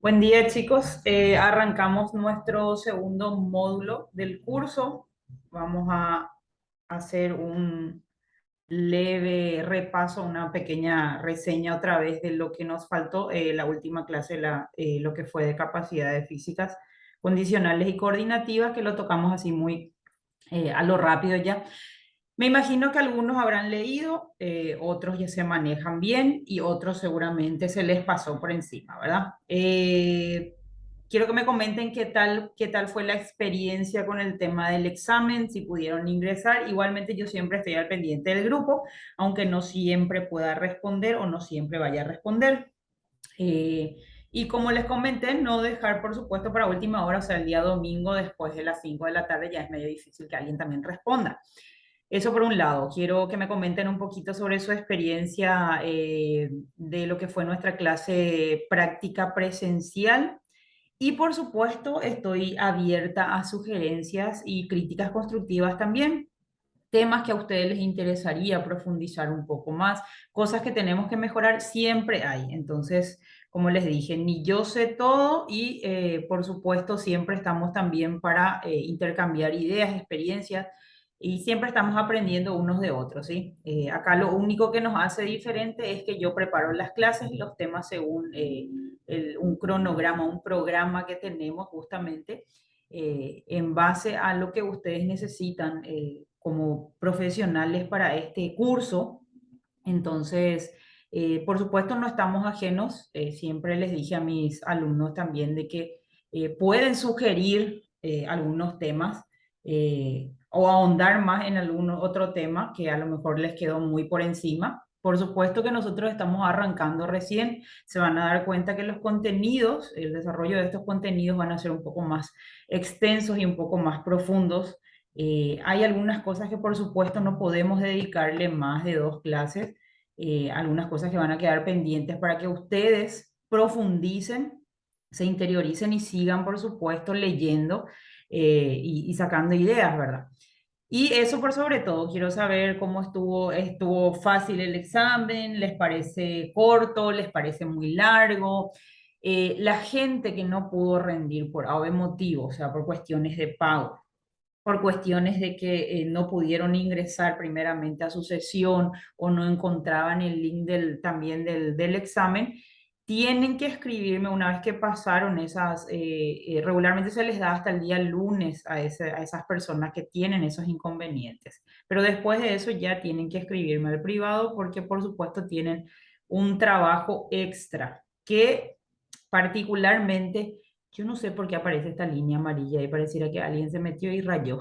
Buen día, chicos. Arrancamos nuestro segundo módulo del curso. Vamos a hacer un leve repaso, una pequeña reseña otra vez de lo que nos faltó la última clase, lo que fue de capacidades físicas condicionales y coordinativas, que lo tocamos así muy a lo rápido ya. Me imagino que algunos habrán leído, otros ya se manejan bien y otros seguramente se les pasó por encima, ¿verdad? Quiero que me comenten qué tal fue la experiencia con el tema del examen, si pudieron ingresar. Igualmente yo siempre estoy al pendiente del grupo, aunque no siempre pueda responder o no siempre vaya a responder. Eh, y como les comenté, no dejar, por supuesto, para última hora, o sea, el día domingo después de las 5 de la tarde ya es medio difícil que alguien también responda. Eso por un lado. Quiero que me comenten un poquito sobre su experiencia de lo que fue nuestra clase práctica presencial. Y por supuesto, estoy abierta a sugerencias y críticas constructivas también. Temas que a ustedes les interesaría profundizar un poco más, cosas que tenemos que mejorar, siempre hay. Entonces, como les dije, ni yo sé todo y por supuesto siempre estamos también para intercambiar ideas, experiencias y siempre estamos aprendiendo unos de otros, ¿sí? Acá lo único que nos hace diferente es que yo preparo las clases y los temas según un cronograma, un programa que tenemos justamente en base a lo que ustedes necesitan como profesionales para este curso. Entonces, por supuesto, no estamos ajenos. Siempre les dije a mis alumnos también de que pueden sugerir algunos temas o ahondar más en algún otro tema que a lo mejor les quedó muy por encima. Por supuesto que nosotros estamos arrancando recién, se van a dar cuenta que los contenidos, el desarrollo de estos contenidos van a ser un poco más extensos y un poco más profundos. Hay algunas cosas que por supuesto no podemos dedicarle más de dos clases, algunas cosas que van a quedar pendientes para que ustedes profundicen, se interioricen y sigan por supuesto leyendo y sacando ideas, ¿verdad? Y eso por sobre todo, quiero saber cómo estuvo fácil el examen, les parece corto, les parece muy largo. La gente que no pudo rendir por A o B motivo, o sea, por cuestiones de pago, por cuestiones de que no pudieron ingresar primeramente a su sesión o no encontraban el link también del examen, tienen que escribirme una vez que pasaron regularmente se les da hasta el día lunes a esas personas que tienen esos inconvenientes, pero después de eso ya tienen que escribirme al privado porque por supuesto tienen un trabajo extra que particularmente yo no sé por qué aparece esta línea amarilla y pareciera que alguien se metió y rayó.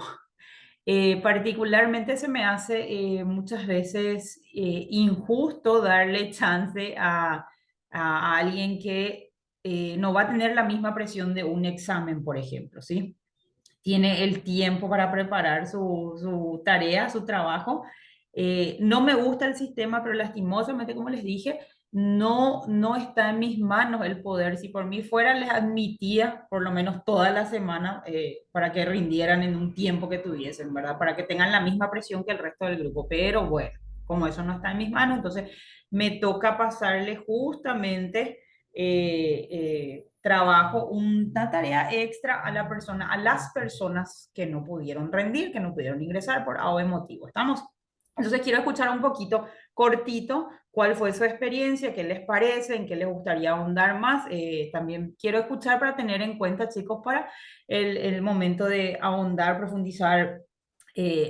Particularmente se me hace muchas veces injusto darle chance a alguien que no va a tener la misma presión de un examen, por ejemplo, ¿sí? Tiene el tiempo para preparar su tarea, su trabajo. No me gusta el sistema, pero lastimosamente, como les dije, no está en mis manos el poder. Si por mí fuera, les admitía por lo menos toda la semana para que rindieran en un tiempo que tuviesen, ¿verdad? Para que tengan la misma presión que el resto del grupo. Pero bueno, como eso no está en mis manos, entonces me toca pasarle justamente trabajo, una tarea extra a la persona, a las personas que no pudieron rendir, que no pudieron ingresar por A o B motivo. ¿Estamos? Entonces quiero escuchar un poquito cortito cuál fue su experiencia, qué les parece, en qué les gustaría ahondar más. También quiero escuchar para tener en cuenta, chicos, para el momento de ahondar, profundizar,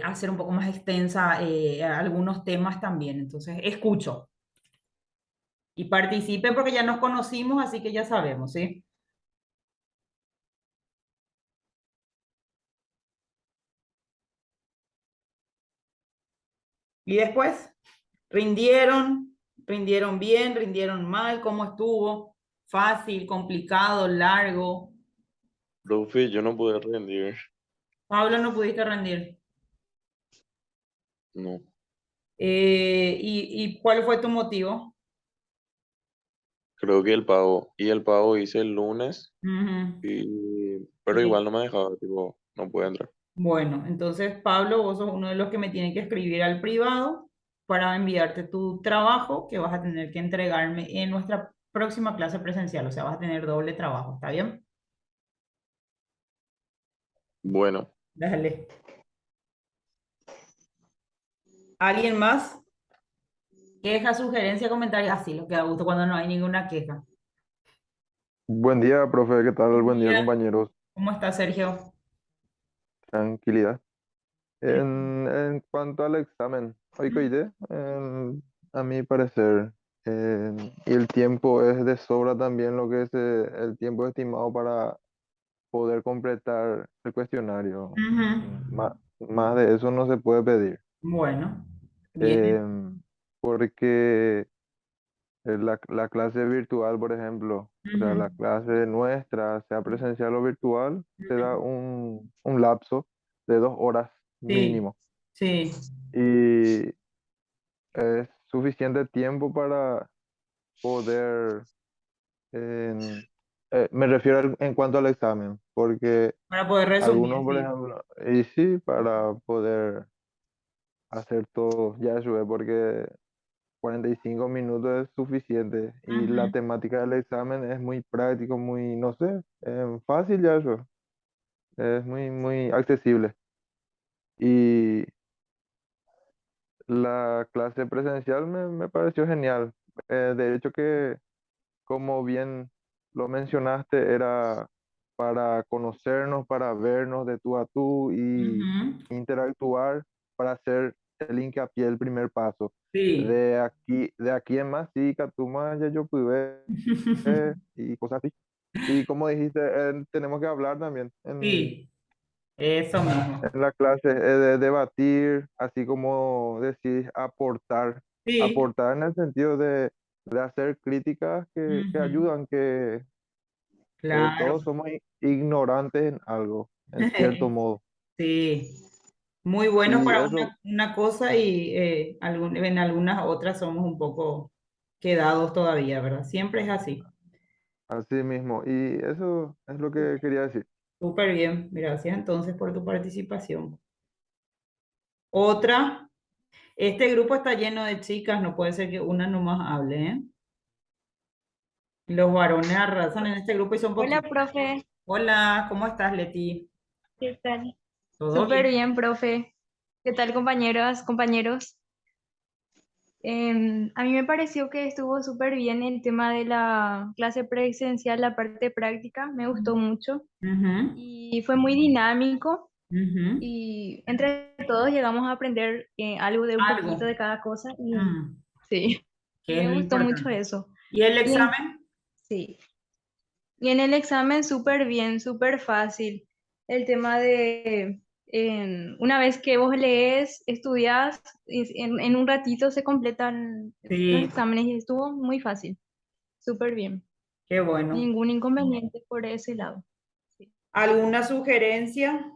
hacer un poco más extensa algunos temas también. Entonces, escucho y participen porque ya nos conocimos, así que ya sabemos, ¿sí? Y después, rindieron, rindieron bien, rindieron mal, ¿cómo estuvo? Fácil, complicado, largo. Profe, yo no pude rendir. Pablo, no pudiste rendir. No. ¿Y cuál fue tu motivo? Creo que el pago hice el lunes, Ujú. pero igual Y no me dejaba, tipo, no pude entrar. bueno, entonces Pablo, vos sos uno de los que me tiene que escribir al privado para enviarte tu trabajo que vas a tener que entregarme en nuestra próxima clase presencial, o sea, vas a tener doble trabajo, ¿está bien? Bueno, Déjale. ¿Alguien más? Queja, sugerencia, comentario. Así, lo que da gusto cuando no hay ninguna queja. Buen día, profe, ¿qué tal? Buen Buen día, día. compañeros. ¿Cómo está Sergio? Tranquilidad. Eh, En cuanto al examen, hoy coité, a mi parecer, y el tiempo es de sobra también lo que es el tiempo estimado para poder completar el cuestionario. Ujú. Más de eso no se puede pedir. Bueno, bien. Porque la clase virtual, por ejemplo, o sea, Ujú. la clase nuestra, sea presencial o virtual, te da Ujú. un lapso de 2 horas Sí, mínimo. sí. Y es suficiente tiempo para poder, en- me refiero en cuanto al examen, porque Para poder resumir, algunos, por sí. ejemplo, y sí, para poder hacer todo, ya eso es, porque 45 minutos es suficiente y la Ujú. temática del examen es muy práctico, muy, no sé, fácil ya eso, es muy, muy accesible. Y la clase presencial me pareció genial. De hecho que, como bien lo mencionaste, era para conocernos, para vernos de tú a tú y Ujú. interactuar para hacer el hincapié, el primer paso. Sí. De aquí en más, sí, Catuma, ya yo pude y cosas así. Y como dijiste, tenemos que hablar también Sí, eso mismo. en la clase, de debatir, así como decir, aportar. Sí, Aportar en el sentido de hacer críticas que ujú. ayudan, que Claro. todos somos ignorantes en algo, en cierto modo. Sí, muy buenos Y para eso, una cosa y en algunas otras somos un poco quedados todavía, ¿verdad? Siempre es así. así mismo. Y eso es lo que quería decir. Súper bien, gracias entonces por tu participación. Otra, este grupo está lleno de chicas, no puede ser que una nomás hable, ¿eh? Los varones arrasan en este grupo y son Hola, poquitos. profe. Hola, ¿cómo estás, Leti? ¿Qué tal? ¿Todo Súper bien? bien, profe. ¿Qué tal, compañeras, compañeros? A mí me pareció que estuvo súper bien el tema de la clase presencial, la parte práctica. Me gustó mucho Ujú, y fue muy dinámico ujú. y entre todos llegamos a aprender algo de un poquito Algo, de cada cosa y mm, sí, que es me lo gustó mucho importante. eso. ¿Y el Y en, examen? sí. Y en el examen súper bien, súper fácil. El tema de, una vez que vos lees, estudias, en un ratito se completan los Sí, exámenes y estuvo muy fácil, súper bien. qué bueno. Ningún inconveniente por ese lado. Sí. ¿Alguna sugerencia?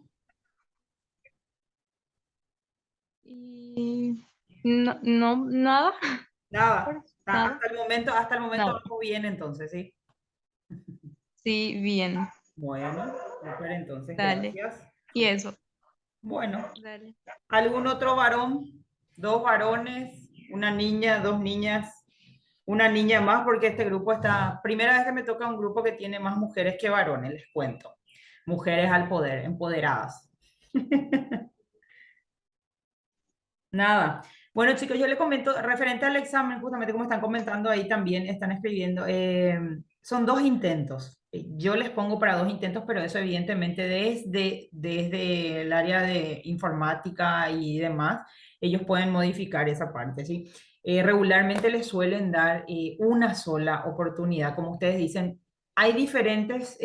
Y no, no, nada, Nada. nada, Hasta el momento nada. vamos bien entonces, ¿sí? Sí, bien, Bueno, súper entonces, dale. gracias. Y eso, Bueno, dale. ¿algún otro varón? Dos varones, una niña, dos niñas, una niña más, porque este grupo está, primera vez que me toca un grupo que tiene más mujeres que varones, les cuento. Mujeres al poder, empoderadas. Nada. Bueno, chicos, yo les comento, referente al examen, justamente como están comentando ahí también, están escribiendo, son dos intentos. Yo les pongo para dos intentos, pero eso evidentemente desde el área de informática y demás, ellos pueden modificar esa parte, ¿sí? Regularmente les suelen dar una sola oportunidad, como ustedes dicen. Hay diferentes,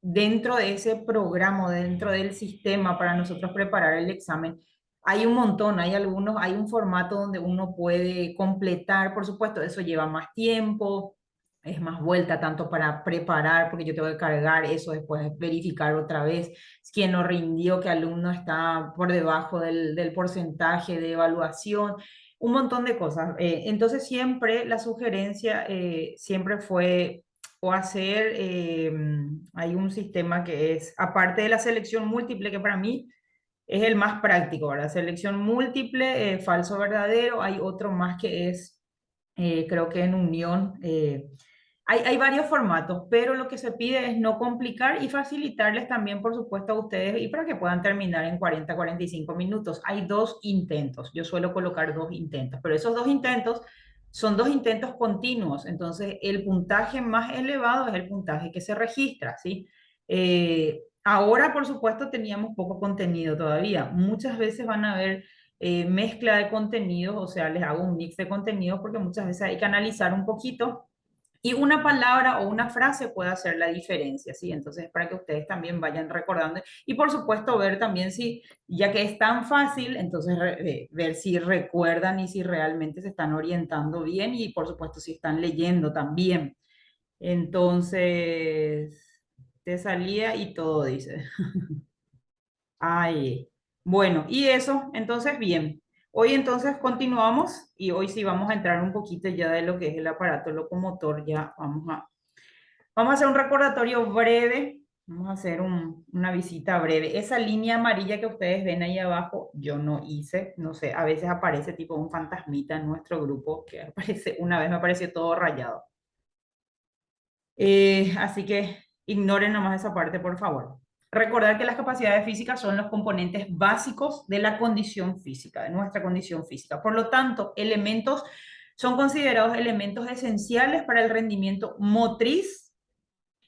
dentro de ese programa, dentro del sistema para nosotros preparar el examen hay un montón, hay algunos, hay un formato donde uno puede completar, por supuesto, eso lleva más tiempo, es más vuelta tanto para preparar, porque yo tengo que cargar eso, después verificar otra vez quién no rindió, qué alumno está por debajo del porcentaje de evaluación, un montón de cosas. Entonces siempre la sugerencia siempre fue o hacer, hay un sistema que es, aparte de la selección múltiple, que para mí es el más práctico, ¿verdad? Selección múltiple, falso verdadero. Hay otro más que es creo que en Unión hay varios formatos, pero lo que se pide es no complicar y facilitarles también, por supuesto, a ustedes y para que puedan terminar en 40-45 minutos. Hay 2 intentos, yo suelo colocar 2 intentos, pero esos 2 intentos son 2 intentos continuos, entonces el puntaje más elevado es el puntaje que se registra, ¿sí? Ahora, por supuesto, teníamos poco contenido todavía. Muchas veces van a haber mezcla de contenidos, o sea, les hago un mix de contenido porque muchas veces hay que analizar un poquito y una palabra o una frase puede hacer la diferencia, ¿sí? Entonces, para que ustedes también vayan recordando y por supuesto ver también si, ya que es tan fácil, entonces ver si recuerdan y si realmente se están orientando bien y por supuesto si están leyendo también. Entonces, te salía y todo, dice. Ay, bueno, y eso, entonces, bien. Hoy entonces continuamos y hoy sí vamos a entrar un poquito ya de lo que es el aparato locomotor. Ya vamos a hacer un recordatorio breve, vamos a hacer una visita breve. Esa línea amarilla que ustedes ven ahí abajo, yo no hice, no sé, a veces aparece tipo un fantasmita en nuestro grupo que aparece, una vez me apareció todo rayado. Así que ignoren nomás esa parte, por favor. Recordar que las capacidades físicas son los componentes básicos de la condición física, de nuestra condición física. Por lo tanto, son considerados elementos esenciales para el rendimiento motriz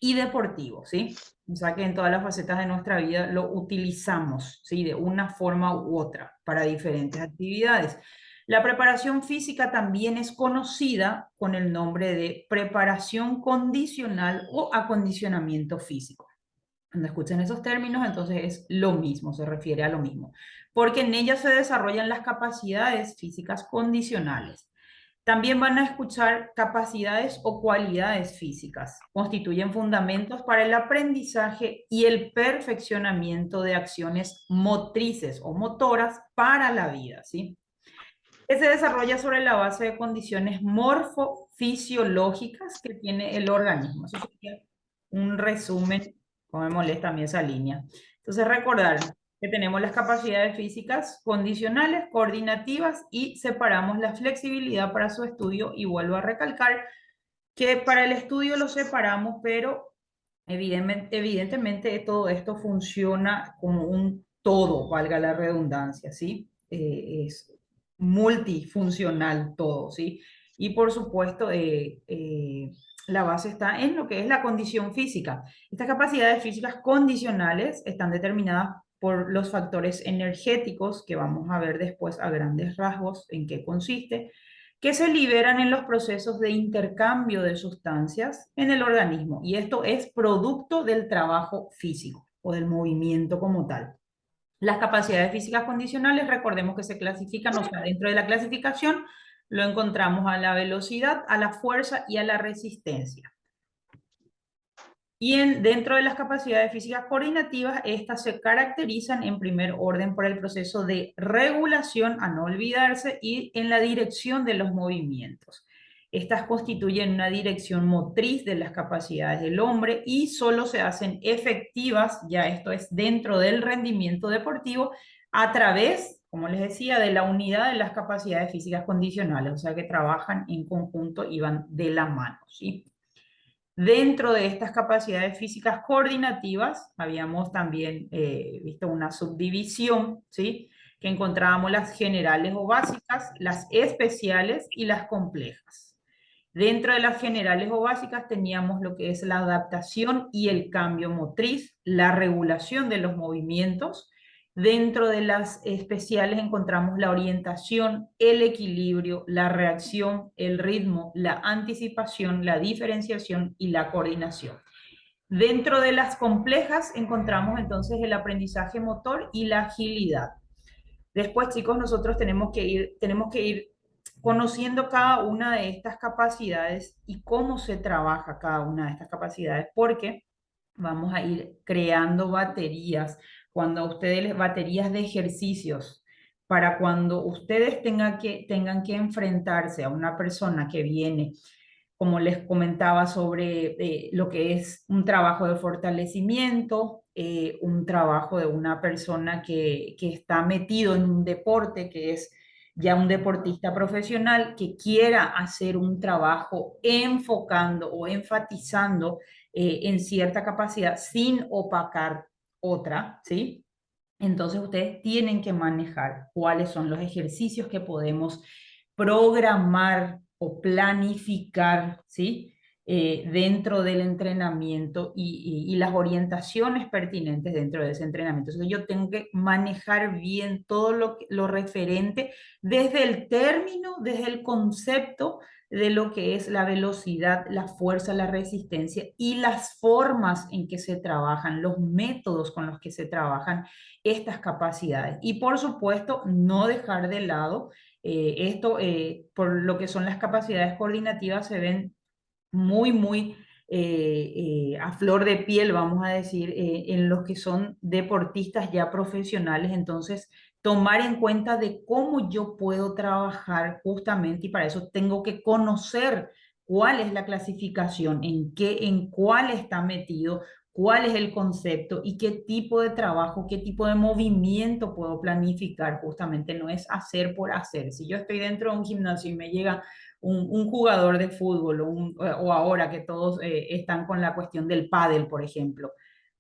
y deportivo, ¿sí? O sea que en todas las facetas de nuestra vida lo utilizamos, ¿sí? De una forma u otra para diferentes actividades. La preparación física también es conocida con el nombre de preparación condicional o acondicionamiento físico. Cuando escuchen esos términos, entonces es lo mismo, se refiere a lo mismo, porque en ella se desarrollan las capacidades físicas condicionales. También van a escuchar capacidades o cualidades físicas. Constituyen fundamentos para el aprendizaje y el perfeccionamiento de acciones motrices o motoras para la vida, ¿sí? Que se desarrolla sobre la base de condiciones morfofisiológicas que tiene el organismo. Eso sería un resumen, como me molesta a mí esa línea. Entonces, recordar que tenemos las capacidades físicas condicionales, coordinativas y separamos la flexibilidad para su estudio y vuelvo a recalcar que para el estudio lo separamos, pero evidentemente todo esto funciona como un todo, valga la redundancia, ¿sí? Es multifuncional todo, ¿sí? Y por supuesto, la base está en lo que es la condición física. Estas capacidades físicas condicionales están determinadas por los factores energéticos que vamos a ver después a grandes rasgos en qué consiste, que se liberan en los procesos de intercambio de sustancias en el organismo. Y esto es producto del trabajo físico o del movimiento como tal. Las capacidades físicas condicionales, recordemos que se clasifican, o sea, dentro de la clasificación lo encontramos a la velocidad, a la fuerza y a la resistencia. Y dentro de las capacidades físicas coordinativas, estas se caracterizan en primer orden por el proceso de regulación, a no olvidarse, y en la dirección de los movimientos. Estas constituyen una dirección motriz de las capacidades del hombre y solo se hacen efectivas, ya esto es dentro del rendimiento deportivo, a través, como les decía, de la unidad de las capacidades físicas condicionales, o sea que trabajan en conjunto y van de la mano, ¿sí? Dentro de estas capacidades físicas coordinativas, habíamos también visto una subdivisión, ¿sí? Que encontrábamos las generales o básicas, las especiales y las complejas. Dentro de las generales o básicas teníamos lo que es la adaptación y el cambio motriz, la regulación de los movimientos. Dentro de las especiales encontramos la orientación, el equilibrio, la reacción, el ritmo, la anticipación, la diferenciación y la coordinación. Dentro de las complejas encontramos entonces el aprendizaje motor y la agilidad. Después, chicos, nosotros tenemos que ir conociendo cada una de estas capacidades y cómo se trabaja cada una de estas capacidades, porque vamos a ir creando baterías, cuando ustedes, baterías de ejercicios, para cuando ustedes tengan que enfrentarse a una persona que viene, como les comentaba, sobre lo que es un trabajo de fortalecimiento, un trabajo de una persona que está metido en un deporte que es ya un deportista profesional que quiera hacer un trabajo enfocando o enfatizando en cierta capacidad sin opacar otra, ¿sí? Entonces ustedes tienen que manejar cuáles son los ejercicios que podemos programar o planificar, ¿sí? Dentro del entrenamiento y las orientaciones pertinentes dentro de ese entrenamiento. Entonces yo tengo que manejar bien todo lo referente desde el término, desde el concepto de lo que es la velocidad, la fuerza, la resistencia y las formas en que se trabajan, los métodos con los que se trabajan estas capacidades. Y por supuesto, no dejar de lado esto, por lo que son las capacidades coordinativas, se ven muy a flor de piel, vamos a decir, en los que son deportistas ya profesionales. Entonces, tomar en cuenta de cómo yo puedo trabajar justamente, y para eso tengo que conocer cuál es la clasificación, en cuál está metido, cuál es el concepto y qué tipo de trabajo, qué tipo de movimiento puedo planificar. Justamente no es hacer por hacer. Si yo estoy dentro de un gimnasio y me llega un jugador de fútbol o ahora que todos están con la cuestión del pádel, por ejemplo,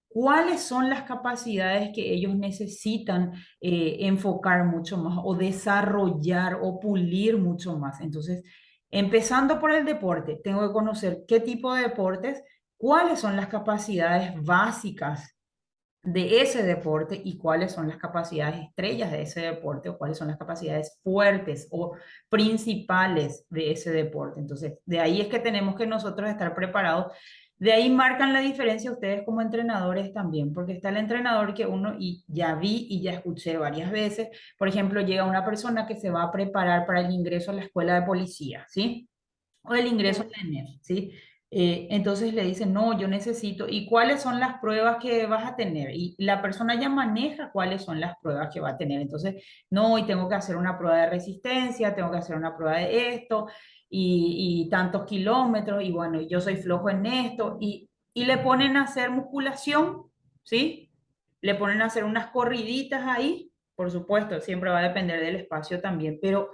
¿cuáles son las capacidades que ellos necesitan enfocar mucho más o desarrollar o pulir mucho más? Entonces, empezando por el deporte, tengo que conocer qué tipo de deportes, cuáles son las capacidades básicas de ese deporte y cuáles son las capacidades estrellas de ese deporte o cuáles son las capacidades fuertes o principales de ese deporte. Entonces, de ahí es que tenemos que nosotros estar preparados. De ahí marcan la diferencia ustedes como entrenadores también, porque está el entrenador que uno, y ya vi y ya escuché varias veces, por ejemplo, llega una persona que se va a preparar para el ingreso a la escuela de policía, ¿sí? O el ingreso Sí. a la ENEF, ¿sí? Entonces le dicen, no, yo necesito, ¿y cuáles son las pruebas que vas a tener? Y la persona ya maneja cuáles son las pruebas que va a tener. Entonces, no, y tengo que hacer una prueba de resistencia, tengo que hacer una prueba de esto, y tantos kilómetros, y bueno, yo soy flojo en esto, y le ponen a hacer musculación, ¿sí? Le ponen a hacer unas corriditas ahí, por supuesto, siempre va a depender del espacio también, pero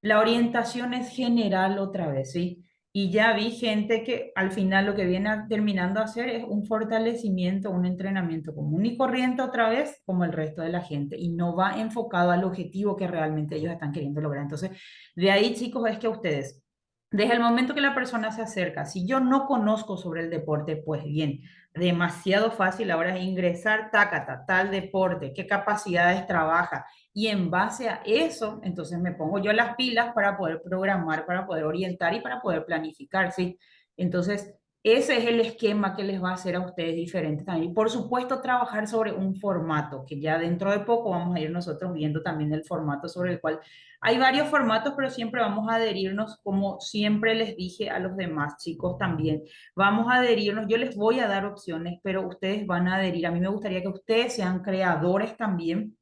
la orientación es general otra vez, ¿sí? Y ya vi gente que al final lo que viene terminando a hacer es un fortalecimiento, un entrenamiento común y corriente otra vez, como el resto de la gente, y no va enfocado al objetivo que realmente ellos están queriendo lograr. Entonces, de ahí, chicos, es que ustedes, desde el momento que la persona se acerca, si yo no conozco sobre el deporte, pues bien, demasiado fácil ahora es ingresar, tácata, tal deporte, qué capacidades trabaja, y en base a eso, entonces me pongo yo las pilas para poder programar, para poder orientar y para poder planificar, ¿sí? Entonces, ese es el esquema que les va a hacer a ustedes diferentes también. Y por supuesto, trabajar sobre un formato, que ya dentro de poco vamos a ir nosotros viendo también el formato sobre el cual hay varios formatos, pero siempre vamos a adherirnos, como siempre les dije a los demás chicos también, vamos a adherirnos, yo les voy a dar opciones, pero ustedes van a adherir. A mí me gustaría que ustedes sean creadores también,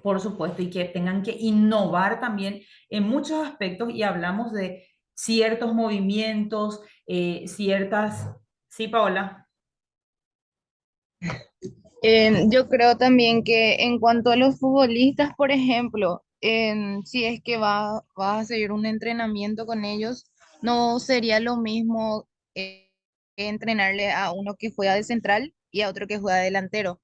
por supuesto, y que tengan que innovar también en muchos aspectos y hablamos de ciertos movimientos, ciertas... Sí, Paola. Yo creo también que en cuanto a los futbolistas, por ejemplo, si es que vas a seguir un entrenamiento con ellos, no sería lo mismo entrenarle a uno que juega de central y a otro que juega de delantero,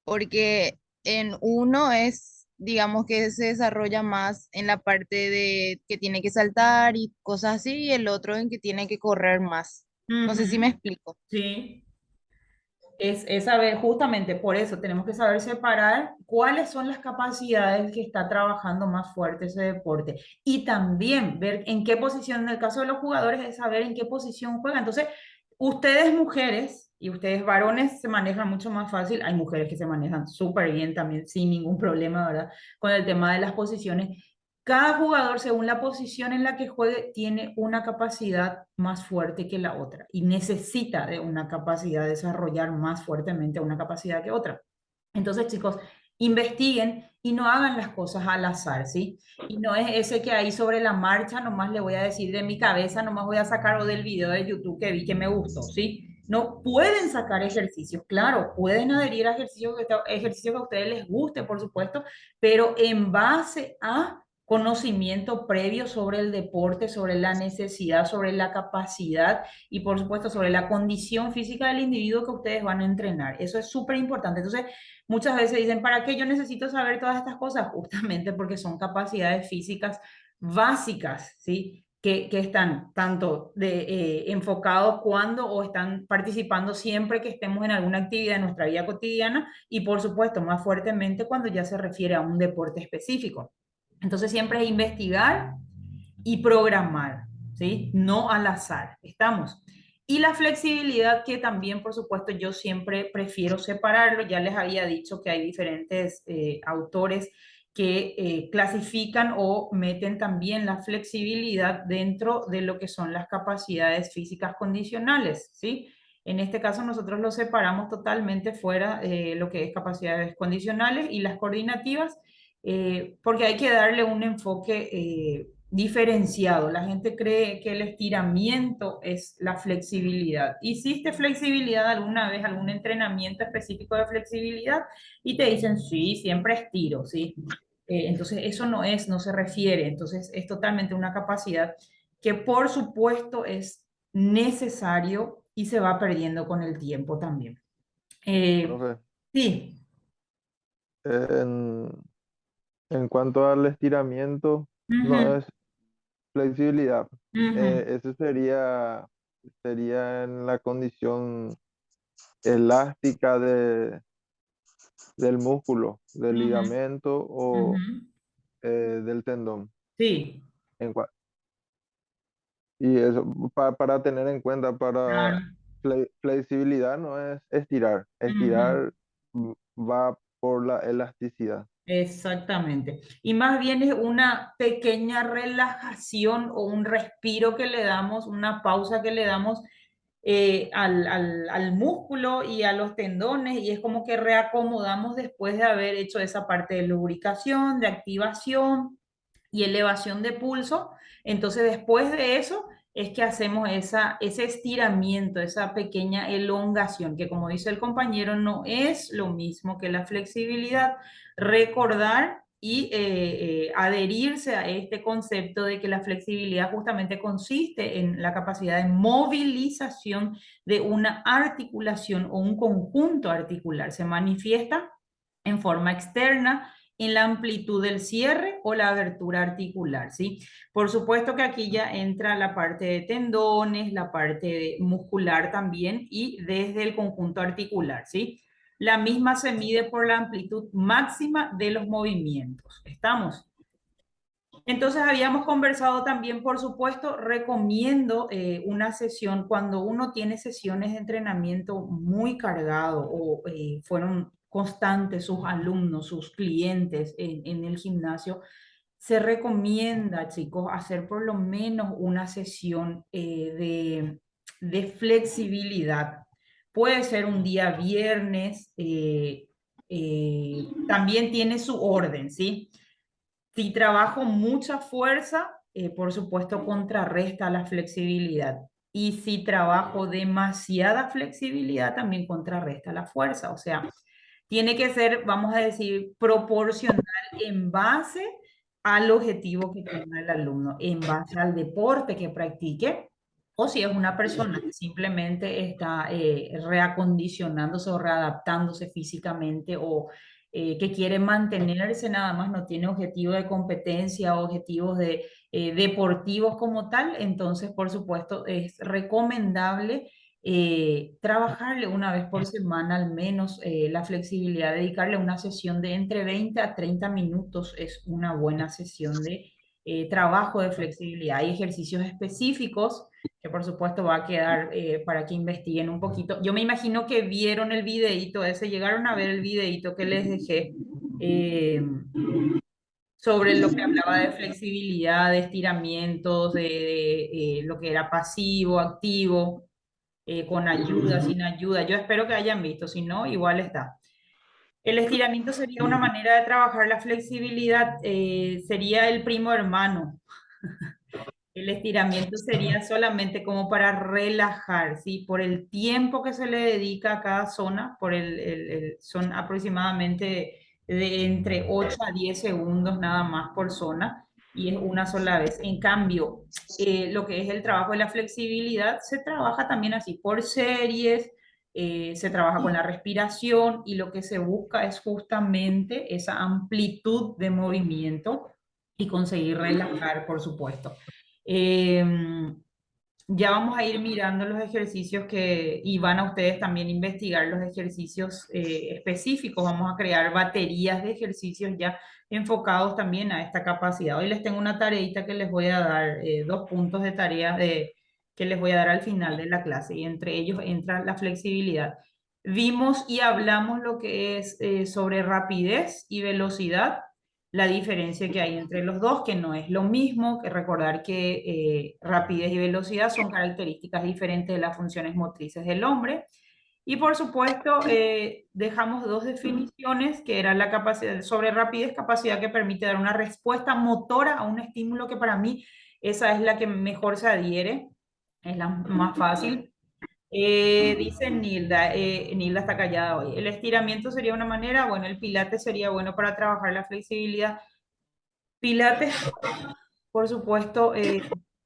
porque en uno es, digamos que se desarrolla más en la parte de que tiene que saltar y cosas así, y el otro en que tiene que correr más. No sé si me Ujú. explico. Sí. Es saber, justamente por eso tenemos que saber separar cuáles son las capacidades que está trabajando más fuerte ese deporte y también ver en qué posición, en el caso de los jugadores, es saber en qué posición juegan. Entonces, ustedes mujeres y ustedes varones se manejan mucho más fácil. Hay mujeres que se manejan súper bien también, sin ningún problema, ¿verdad? Con el tema de las posiciones. Cada jugador, según la posición en la que juegue, tiene una capacidad más fuerte que la otra y necesita de una capacidad de desarrollar más fuertemente una capacidad que otra. Entonces, chicos, investiguen y no hagan las cosas al azar, ¿sí? Y no es ese que ahí sobre la marcha, nomás le voy a decir de mi cabeza, nomás voy a sacar o del video de YouTube que vi que me gustó, ¿sí? No pueden sacar ejercicios, claro, pueden adherir a ejercicios que a ustedes les guste, por supuesto, pero en base a conocimiento previo sobre el deporte, sobre la necesidad, sobre la capacidad y por supuesto sobre la condición física del individuo que ustedes van a entrenar. Eso es súper importante. Entonces, muchas veces dicen, ¿para qué yo necesito saber todas estas cosas? Justamente porque son capacidades físicas básicas, ¿sí? Que están tanto enfocados cuando o están participando siempre que estemos en alguna actividad de nuestra vida cotidiana y por supuesto más fuertemente cuando ya se refiere a un deporte específico. Entonces siempre es investigar y programar, ¿sí? No al azar, ¿estamos? Y la flexibilidad que también, por supuesto, yo siempre prefiero separarlo. Ya les había dicho que hay diferentes autores que clasifican o meten también la flexibilidad dentro de lo que son las capacidades físicas condicionales, ¿sí? En este caso nosotros lo separamos totalmente fuera de lo que es capacidades condicionales y las coordinativas, porque hay que darle un enfoque diferenciado. La gente cree que el estiramiento es la flexibilidad. ¿Hiciste flexibilidad alguna vez, algún entrenamiento específico de flexibilidad? Y te dicen, sí, siempre estiro, ¿sí? Entonces, eso no es, no se refiere. Entonces, es totalmente una capacidad que, por supuesto, es necesario y se va perdiendo con el tiempo también. Profe, Sí. en, en cuanto al estiramiento, no Ujú, es flexibilidad. ujú, Eso sería en la condición elástica del músculo, del ujú, ligamento o ujú. del tendón. Sí, En cua- y eso, para tener en cuenta, claro. para flexibilidad no es estirar. Ujú. Estirar va por la elasticidad. Exactamente. Y más bien es una pequeña relajación o un respiro que le damos, una pausa que le damos al músculo y a los tendones y es como que reacomodamos después de haber hecho esa parte de lubricación, de activación y elevación de pulso. Entonces, después de eso es que hacemos ese estiramiento, esa pequeña elongación, que como dice el compañero, no es lo mismo que la flexibilidad. Recordar y adherirse a este concepto de que la flexibilidad justamente consiste en la capacidad de movilización de una articulación o un conjunto articular. Se manifiesta en forma externa en la amplitud del cierre o la abertura articular, ¿sí? Por supuesto que aquí ya entra la parte de tendones, la parte muscular también y desde el conjunto articular, ¿sí? La misma se mide por la amplitud máxima de los movimientos. ¿Estamos? Entonces habíamos conversado también, por supuesto, recomiendo una sesión cuando uno tiene sesiones de entrenamiento muy cargado o fueron constantes sus alumnos, sus clientes en el gimnasio, se recomienda, chicos, hacer por lo menos una sesión de flexibilidad. Puede ser un día viernes, también tiene su orden, ¿sí? Si trabajo mucha fuerza, por supuesto, contrarresta la flexibilidad. Y si trabajo demasiada flexibilidad, también contrarresta la fuerza. O sea, tiene que ser, vamos a decir, proporcional en base al objetivo que tenga el alumno, en base al deporte que practique, o si es una persona que simplemente está reacondicionándose o readaptándose físicamente o que quiere mantenerse nada más, no tiene objetivo de competencia o objetivos deportivos como tal, entonces, por supuesto, es recomendable trabajarle una vez por semana al menos la flexibilidad, dedicarle una sesión de entre 20 a 30 minutos es una buena sesión de trabajo de flexibilidad. Hay ejercicios específicos que por supuesto va a quedar para que investiguen un poquito. Yo me imagino que vieron el videíto ese, llegaron a ver el videíto que les dejé eh, sobre lo que hablaba de flexibilidad, de estiramientos, de lo que era pasivo, activo, con ayuda, sin ayuda. Yo espero que hayan visto, si no, igual está. El estiramiento sería una manera de trabajar la flexibilidad, sería el primo hermano. El estiramiento sería solamente como para relajar, ¿sí? Por el tiempo que se le dedica a cada zona, son aproximadamente de entre 8 a 10 segundos nada más por zona. y es una sola vez. En cambio, lo que es el trabajo de la flexibilidad se trabaja también así por series, se trabaja con la respiración y lo que se busca es justamente esa amplitud de movimiento y conseguir relajar, por supuesto. Ya vamos a ir mirando los ejercicios y van a ustedes también investigar los ejercicios específicos. Vamos a crear baterías de ejercicios ya enfocados también a esta capacidad. Hoy les tengo una tareita que les voy a dar, 2 puntos de tarea que les voy a dar al final de la clase y entre ellos entra la flexibilidad. Vimos y hablamos lo que es sobre rapidez y velocidad, la diferencia que hay entre los dos, que no es lo mismo, que recordar que rapidez y velocidad son características diferentes de las funciones motrices del hombre. Y por supuesto, dejamos 2 definiciones, que era la capacidad sobre rapidez, capacidad que permite dar una respuesta motora a un estímulo, que para mí esa es la que mejor se adhiere, es la más fácil. Dice Nilda, Nilda está callada hoy. El estiramiento sería una manera, bueno, el pilates sería bueno para trabajar la flexibilidad. Pilates, por supuesto,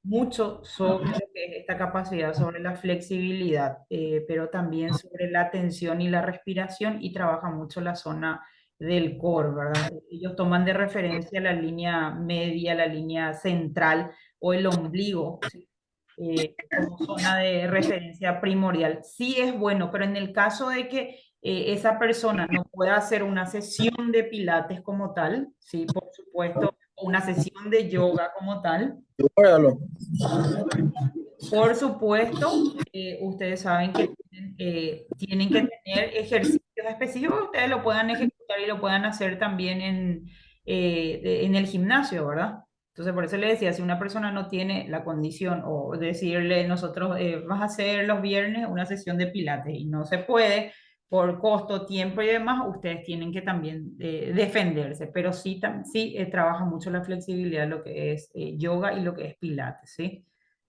mucho sobre lo que es esta capacidad, sobre la flexibilidad, pero también sobre la tensión y la respiración y trabaja mucho la zona del core, ¿verdad? Ellos toman de referencia la línea media, la línea central o el ombligo, ¿sí? Como zona de referencia primordial. Sí es bueno, pero en el caso de que esa persona no pueda hacer una sesión de pilates como tal, sí, por supuesto, o una sesión de yoga como tal, por supuesto, ustedes saben que tienen que tener ejercicios específicos que ustedes lo puedan ejecutar y lo puedan hacer también en el gimnasio, ¿verdad? Entonces, por eso le decía, si una persona no tiene la condición o decirle nosotros, vas a hacer los viernes una sesión de pilates y no se puede por costo, tiempo y demás, ustedes tienen que también defenderse, pero sí, sí trabaja mucho la flexibilidad, lo que es yoga y lo que es pilates, ¿sí?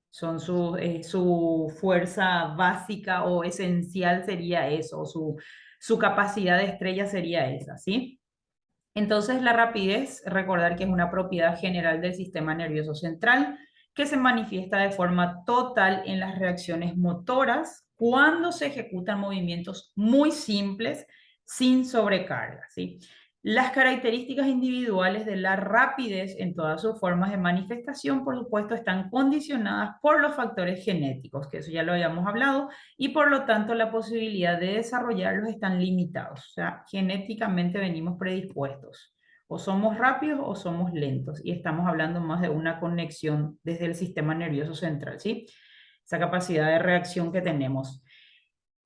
Son su fuerza básica o esencial sería eso, su capacidad de estrella sería esa, ¿sí? Entonces, la rapidez, recordar que es una propiedad general del sistema nervioso central que se manifiesta de forma total en las reacciones motoras cuando se ejecutan movimientos muy simples sin sobrecarga, ¿sí? Las características individuales de la rapidez en todas sus formas de manifestación, por supuesto, están condicionadas por los factores genéticos, que eso ya lo habíamos hablado, y por lo tanto la posibilidad de desarrollarlos están limitados. O sea, genéticamente venimos predispuestos. O somos rápidos o somos lentos. Y estamos hablando más de una conexión desde el sistema nervioso central, ¿sí? Esa capacidad de reacción que tenemos.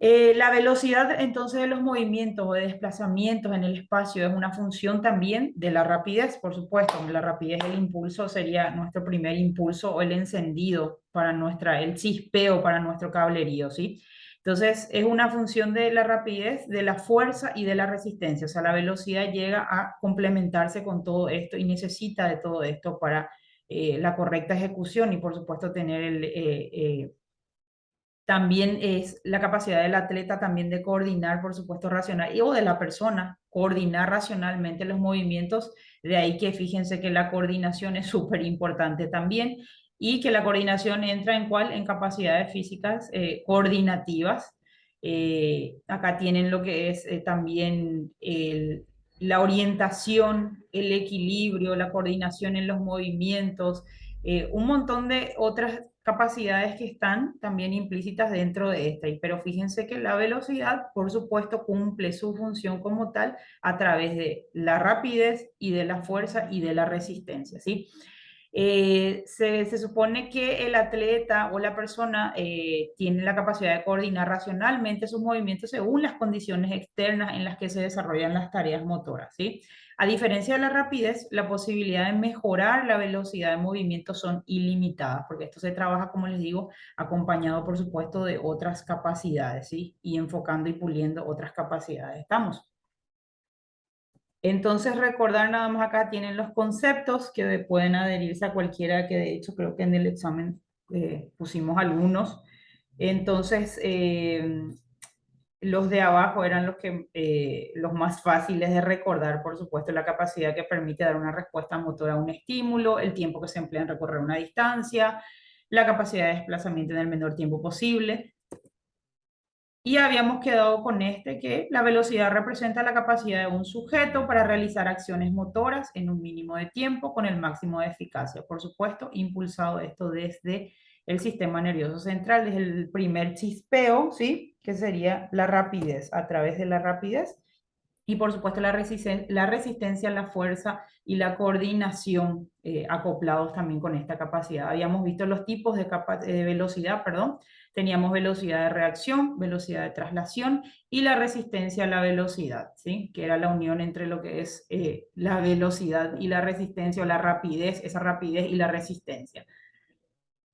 La velocidad entonces de los movimientos o de desplazamientos en el espacio es una función también de la rapidez, por supuesto. La rapidez del impulso sería nuestro primer impulso o el encendido para el chispeo para nuestro cablerío, ¿sí? Entonces es una función de la rapidez, de la fuerza y de la resistencia. O sea, la velocidad llega a complementarse con todo esto y necesita de todo esto para la correcta ejecución y por supuesto tener también es la capacidad del atleta también de coordinar, por supuesto, o de la persona, coordinar racionalmente los movimientos. De ahí que fíjense que la coordinación es súper importante también y que la coordinación entra en cuál, en capacidades físicas coordinativas. Acá tienen lo que es también la orientación, el equilibrio, la coordinación en los movimientos, un montón de otras capacidades que están también implícitas dentro de esta. Pero fíjense que la velocidad, por supuesto, cumple su función como tal a través de la rapidez y de la fuerza y de la resistencia, ¿sí? Se supone que el atleta o la persona tiene la capacidad de coordinar racionalmente sus movimientos según las condiciones externas en las que se desarrollan las tareas motoras, ¿sí? A diferencia de la rapidez, la posibilidad de mejorar la velocidad de movimiento son ilimitadas, porque esto se trabaja, como les digo, acompañado, por supuesto, de otras capacidades, ¿sí? Y enfocando y puliendo otras capacidades. ¿Estamos? Entonces, recordar nada más acá tienen los conceptos que pueden adherirse a cualquiera, que de hecho creo que en el examen pusimos algunos. Entonces, Los de abajo eran los más fáciles de recordar, por supuesto, la capacidad que permite dar una respuesta motora a un estímulo, el tiempo que se emplea en recorrer una distancia, la capacidad de desplazamiento en el menor tiempo posible. Y habíamos quedado con que la velocidad representa la capacidad de un sujeto para realizar acciones motoras en un mínimo de tiempo con el máximo de eficacia. Por supuesto, impulsado esto desde el sistema nervioso central, desde el primer chispeo, ¿sí? Que sería la rapidez, a través de la rapidez. Y por supuesto la resistencia, la fuerza y la coordinación acoplados también con esta capacidad. Habíamos visto los tipos de velocidad, perdón. Teníamos velocidad de reacción, velocidad de traslación y la resistencia a la velocidad, ¿sí? Que era la unión entre lo que es la velocidad y la resistencia, o la rapidez, esa rapidez y la resistencia.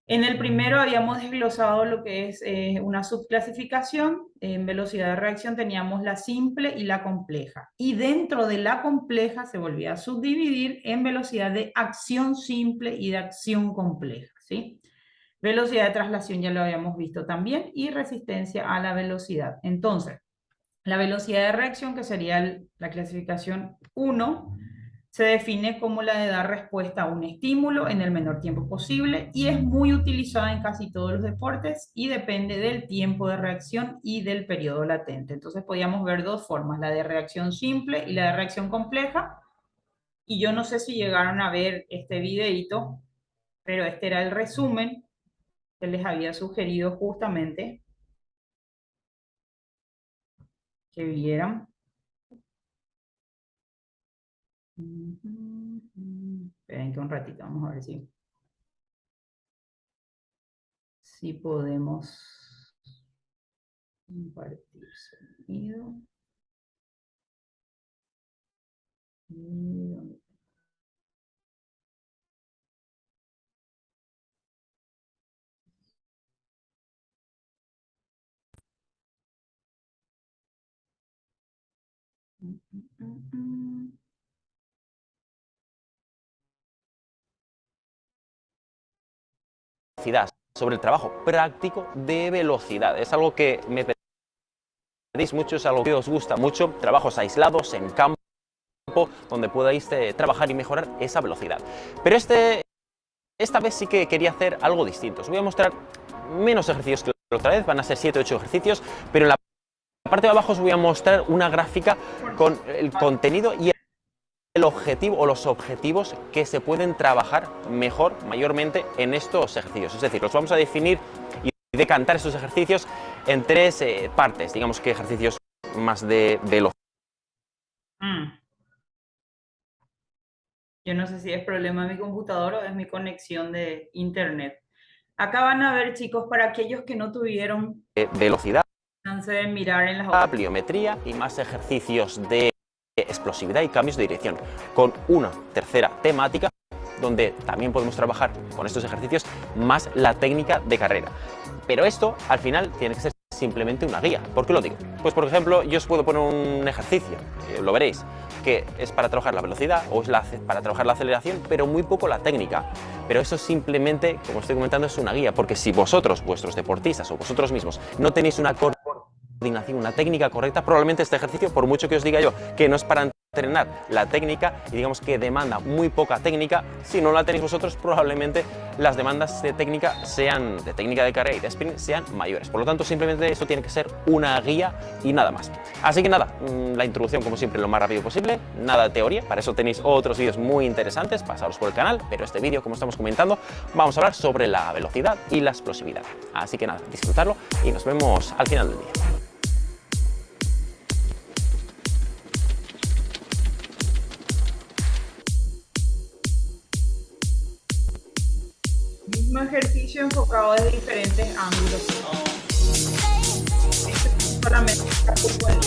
En el primero habíamos desglosado lo que es una subclasificación. En velocidad de reacción teníamos la simple y la compleja. Y dentro de la compleja se volvía a subdividir en velocidad de acción simple y de acción compleja, ¿sí? Velocidad de traslación ya lo habíamos visto también, y resistencia a la velocidad. Entonces, la velocidad de reacción, que sería la clasificación 1, se define como la de dar respuesta a un estímulo en el menor tiempo posible y es muy utilizada en casi todos los deportes y depende del tiempo de reacción y del periodo latente. Entonces podíamos ver dos formas, la de reacción simple y la de reacción compleja. Y yo no sé si llegaron a ver este videito, pero este era el resumen que les había sugerido justamente que vieran. Esperen que un ratito, vamos a ver si podemos compartir sonido. Sobre el trabajo práctico de velocidad. Es algo que me pedís mucho, es algo que os gusta mucho, trabajos aislados en campo donde podáis trabajar y mejorar esa velocidad. Pero esta vez sí que quería hacer algo distinto. Os voy a mostrar menos ejercicios que la otra vez, van a ser 7 o 8 ejercicios, pero en la parte de abajo os voy a mostrar una gráfica con el contenido y el objetivo o los objetivos que se pueden trabajar mejor, mayormente, en estos ejercicios. Es decir, los vamos a definir y decantar estos ejercicios en 3 partes, digamos que ejercicios más de velocidad. Yo no sé si es problema de mi computador o es mi conexión de internet. Acá van a ver, chicos, para aquellos que no tuvieron Velocidad, chance de mirar en las otras. pliometría y más ejercicios de explosividad y cambios de dirección, con una tercera temática donde también podemos trabajar con estos ejercicios más la técnica de carrera. Pero esto al final tiene que ser simplemente una guía. ¿Por qué lo digo? Pues por ejemplo, yo os puedo poner un ejercicio, lo veréis, que es para trabajar la velocidad o es para trabajar la aceleración, pero muy poco la técnica. Pero eso simplemente, como estoy comentando, es una guía, porque si vosotros, vuestros deportistas o vosotros mismos, no tenéis una coordinación, una técnica correcta, probablemente este ejercicio, por mucho que os diga yo que no es para entrenar la técnica y digamos que demanda muy poca técnica, si no la tenéis vosotros, probablemente las demandas de técnica de carrera y de sprint sean mayores. Por lo tanto, simplemente eso tiene que ser una guía y nada más. Así que nada, la introducción como siempre lo más rápido posible, nada de teoría, para eso tenéis otros vídeos muy interesantes, pasaros por el canal, pero este vídeo, como estamos comentando, vamos a hablar sobre la velocidad y la explosividad. Así que nada, disfrutarlo y nos vemos al final del vídeo. Mismo ejercicio enfocado desde diferentes ángulos. Solamente para tu cuerpo.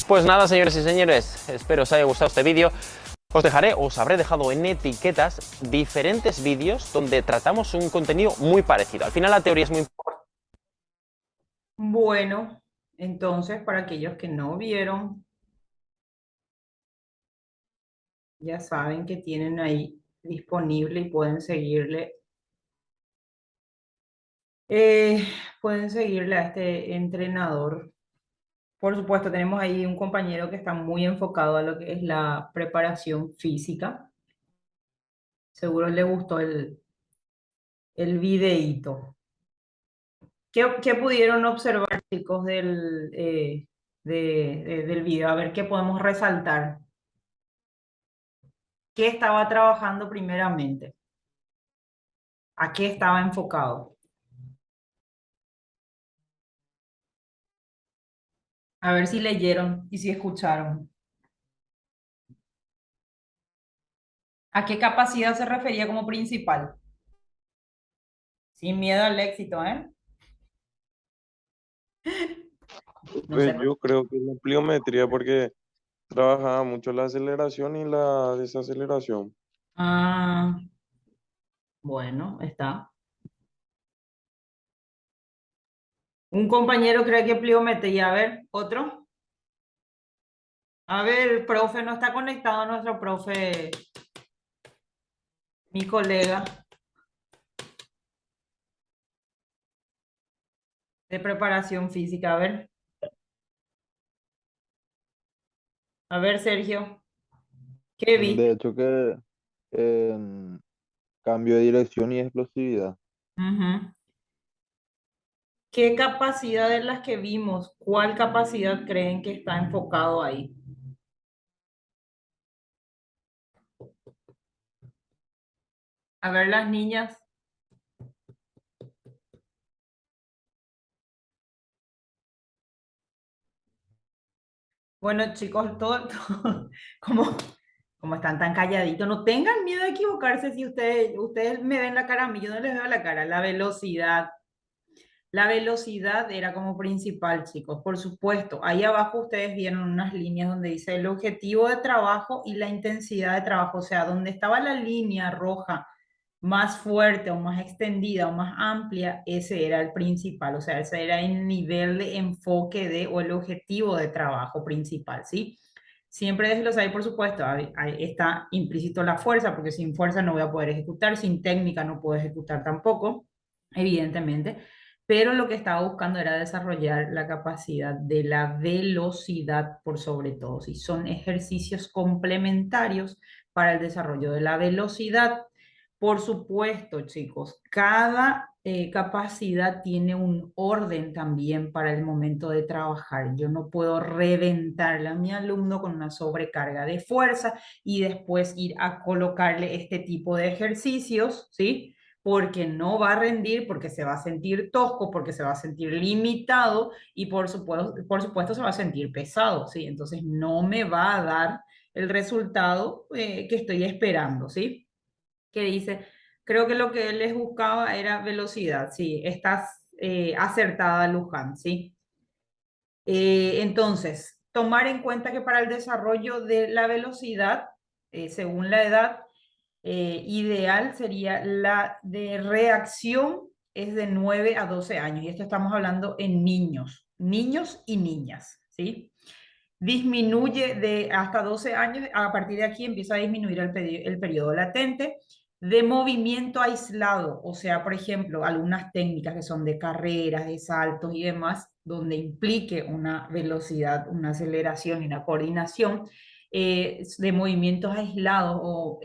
Pues nada, señores y señores, espero os haya gustado este vídeo. Os dejaré, os habré dejado en etiquetas diferentes vídeos donde tratamos un contenido muy parecido. Al final la teoría es muy importante. Bueno, entonces para aquellos que no vieron, ya saben que tienen ahí disponible y pueden seguirle a este entrenador. Por supuesto, tenemos ahí un compañero que está muy enfocado a lo que es la preparación física. Seguro le gustó el videíto. ¿Qué pudieron observar, chicos, del video? A ver qué podemos resaltar. ¿Qué estaba trabajando primeramente? ¿A qué estaba enfocado? A ver si leyeron y si escucharon. ¿A qué capacidad se refería como principal? Sin miedo al éxito, ¿eh? No sé. Pues yo creo que la pliometría porque trabajaba mucho la aceleración y la desaceleración. Ah, bueno, está. Un compañero cree que pliometría. A ver, otro. A ver, profe, no está conectado nuestro profe, mi colega de preparación física. A ver, Sergio, ¿qué De viste? hecho que en cambio de dirección y explosividad. Ujú. ¿Qué capacidad de las que vimos? ¿Cuál capacidad creen que está enfocado ahí? A ver, las niñas. Bueno, chicos, como, como están tan calladitos, no tengan miedo de equivocarse si ustedes me ven la cara a mí, yo no les veo la cara. La velocidad era como principal, chicos, por supuesto. Ahí abajo ustedes vieron unas líneas donde dice el objetivo de trabajo y la intensidad de trabajo, o sea, donde estaba la línea roja más fuerte o más extendida o más amplia, ese era el principal, o sea, ese era el nivel de enfoque de o el objetivo de trabajo principal, ¿sí? Siempre déjenlos ahí, por supuesto, ahí está implícito la fuerza, porque sin fuerza no voy a poder ejecutar, sin técnica no puedo ejecutar tampoco, evidentemente, pero lo que estaba buscando era desarrollar la capacidad de la velocidad por sobre todo, si son ejercicios complementarios para el desarrollo de la velocidad. Por supuesto, chicos, cada capacidad tiene un orden también para el momento de trabajar. Yo no puedo reventarle a mi alumno con una sobrecarga de fuerza y después ir a colocarle este tipo de ejercicios, ¿sí? Porque no va a rendir, porque se va a sentir tosco, porque se va a sentir limitado y por supuesto se va a sentir pesado, ¿sí? Entonces no me va a dar el resultado que estoy esperando, ¿sí? Que dice, creo que lo que él les buscaba era velocidad, sí, estás acertada, Luján, ¿sí? Entonces, tomar en cuenta que para el desarrollo de la velocidad, según la edad, ideal sería la de reacción es de 9 a 12 años, y esto estamos hablando en niños y niñas, ¿sí? Disminuye de hasta 12 años, a partir de aquí empieza a disminuir el periodo latente de movimiento aislado, o sea, por ejemplo, algunas técnicas que son de carreras, de saltos y demás, donde implique una velocidad, una aceleración y una coordinación de movimientos aislados,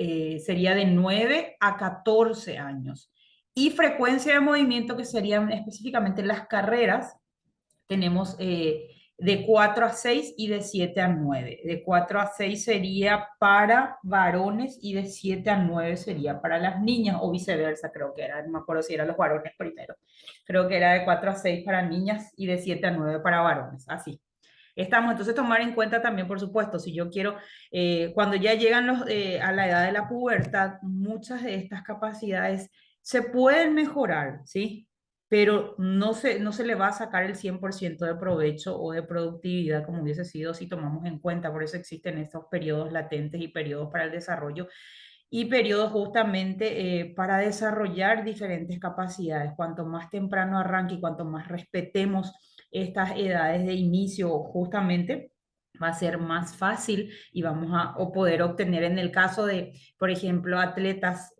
sería de 9 a 14 años. Y frecuencia de movimiento, que serían específicamente las carreras, tenemos de 4 a 6 y de 7 a 9. De 4 a 6 sería para varones y de 7 a 9 sería para las niñas, o viceversa, creo que era, no me acuerdo si eran los varones primero. Creo que era de 4 a 6 para niñas y de 7 a 9 para varones, así. Estamos, entonces, tomar en cuenta también, por supuesto, si yo quiero, cuando ya llegan a la edad de la pubertad, muchas de estas capacidades se pueden mejorar, ¿sí? pero no se le va a sacar el 100% de provecho o de productividad como hubiese sido si tomamos en cuenta. Por eso existen estos periodos latentes y periodos para el desarrollo y periodos justamente para desarrollar diferentes capacidades. Cuanto más temprano arranque y cuanto más respetemos estas edades de inicio justamente, va a ser más fácil y vamos a o poder obtener en el caso de, por ejemplo, atletas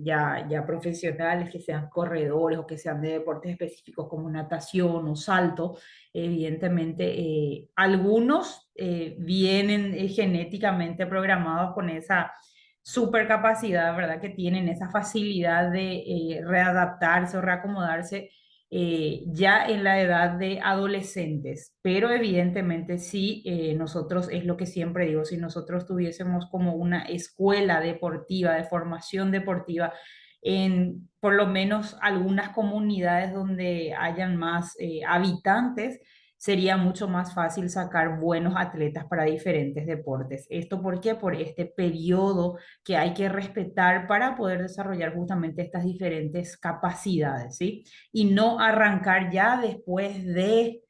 ya profesionales, que sean corredores o que sean de deportes específicos como natación o salto, evidentemente algunos vienen genéticamente programados con esa super capacidad, ¿verdad? Que tienen esa facilidad de readaptarse o reacomodarse ya en la edad de adolescentes, pero evidentemente sí, nosotros, es lo que siempre digo, si nosotros tuviésemos como una escuela deportiva, de formación deportiva, en por lo menos algunas comunidades donde hayan más habitantes, sería mucho más fácil sacar buenos atletas para diferentes deportes. ¿Esto por qué? Por este periodo que hay que respetar para poder desarrollar justamente estas diferentes capacidades, ¿sí? Y no arrancar ya después de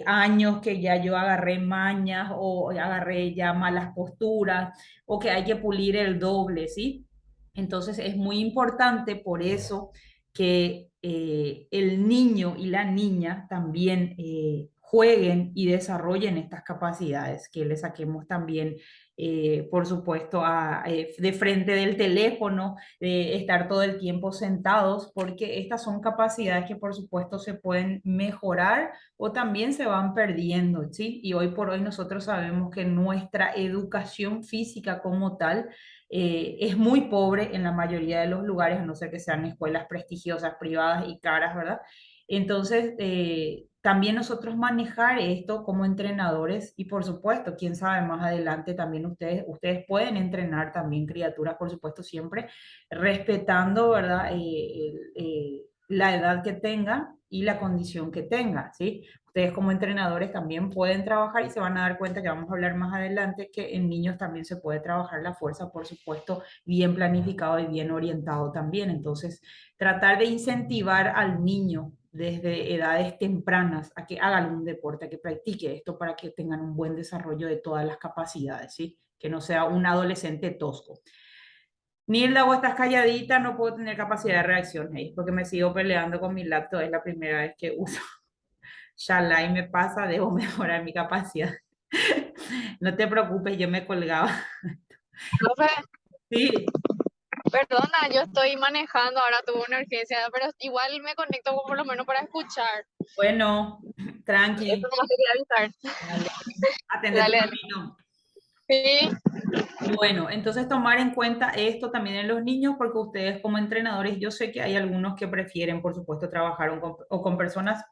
años que ya yo agarré mañas o agarré ya malas posturas o que hay que pulir el doble, ¿sí? Entonces es muy importante por eso que el niño y la niña también jueguen y desarrollen estas capacidades, que le saquemos también, por supuesto, de frente del teléfono, de estar todo el tiempo sentados, porque estas son capacidades que por supuesto se pueden mejorar o también se van perdiendo, ¿sí? Y hoy por hoy nosotros sabemos que nuestra educación física como tal es muy pobre en la mayoría de los lugares, a no ser que sean escuelas prestigiosas, privadas y caras, ¿verdad? Entonces, también nosotros manejar esto como entrenadores y por supuesto, quién sabe, más adelante también ustedes pueden entrenar también criaturas, por supuesto, siempre respetando, ¿verdad? La edad que tengan y la condición que tengan, ¿sí? Ustedes como entrenadores también pueden trabajar y se van a dar cuenta que vamos a hablar más adelante que en niños también se puede trabajar la fuerza, por supuesto, bien planificado y bien orientado también. Entonces, tratar de incentivar al niño desde edades tempranas a que haga algún deporte, a que practique esto para que tengan un buen desarrollo de todas las capacidades, ¿sí? Que no sea un adolescente tosco. Nilda, vos estás calladita, no puedo tener capacidad de reacción, hey, porque me sigo peleando con mi laptop, es la primera vez que uso. Shalai me pasa, debo mejorar mi capacidad. No te preocupes, yo me colgaba. Profe, Sí, perdona, yo estoy manejando, ahora tuve una urgencia, pero igual me conecto por lo menos para escuchar. bueno, Eso tranqui. nomás te quería avisar. Dale, atende tu Dale, dale. camino. Sí, Bueno, entonces tomar en cuenta esto también en los niños, porque ustedes como entrenadores, yo sé que hay algunos que prefieren, por supuesto, trabajar o con personas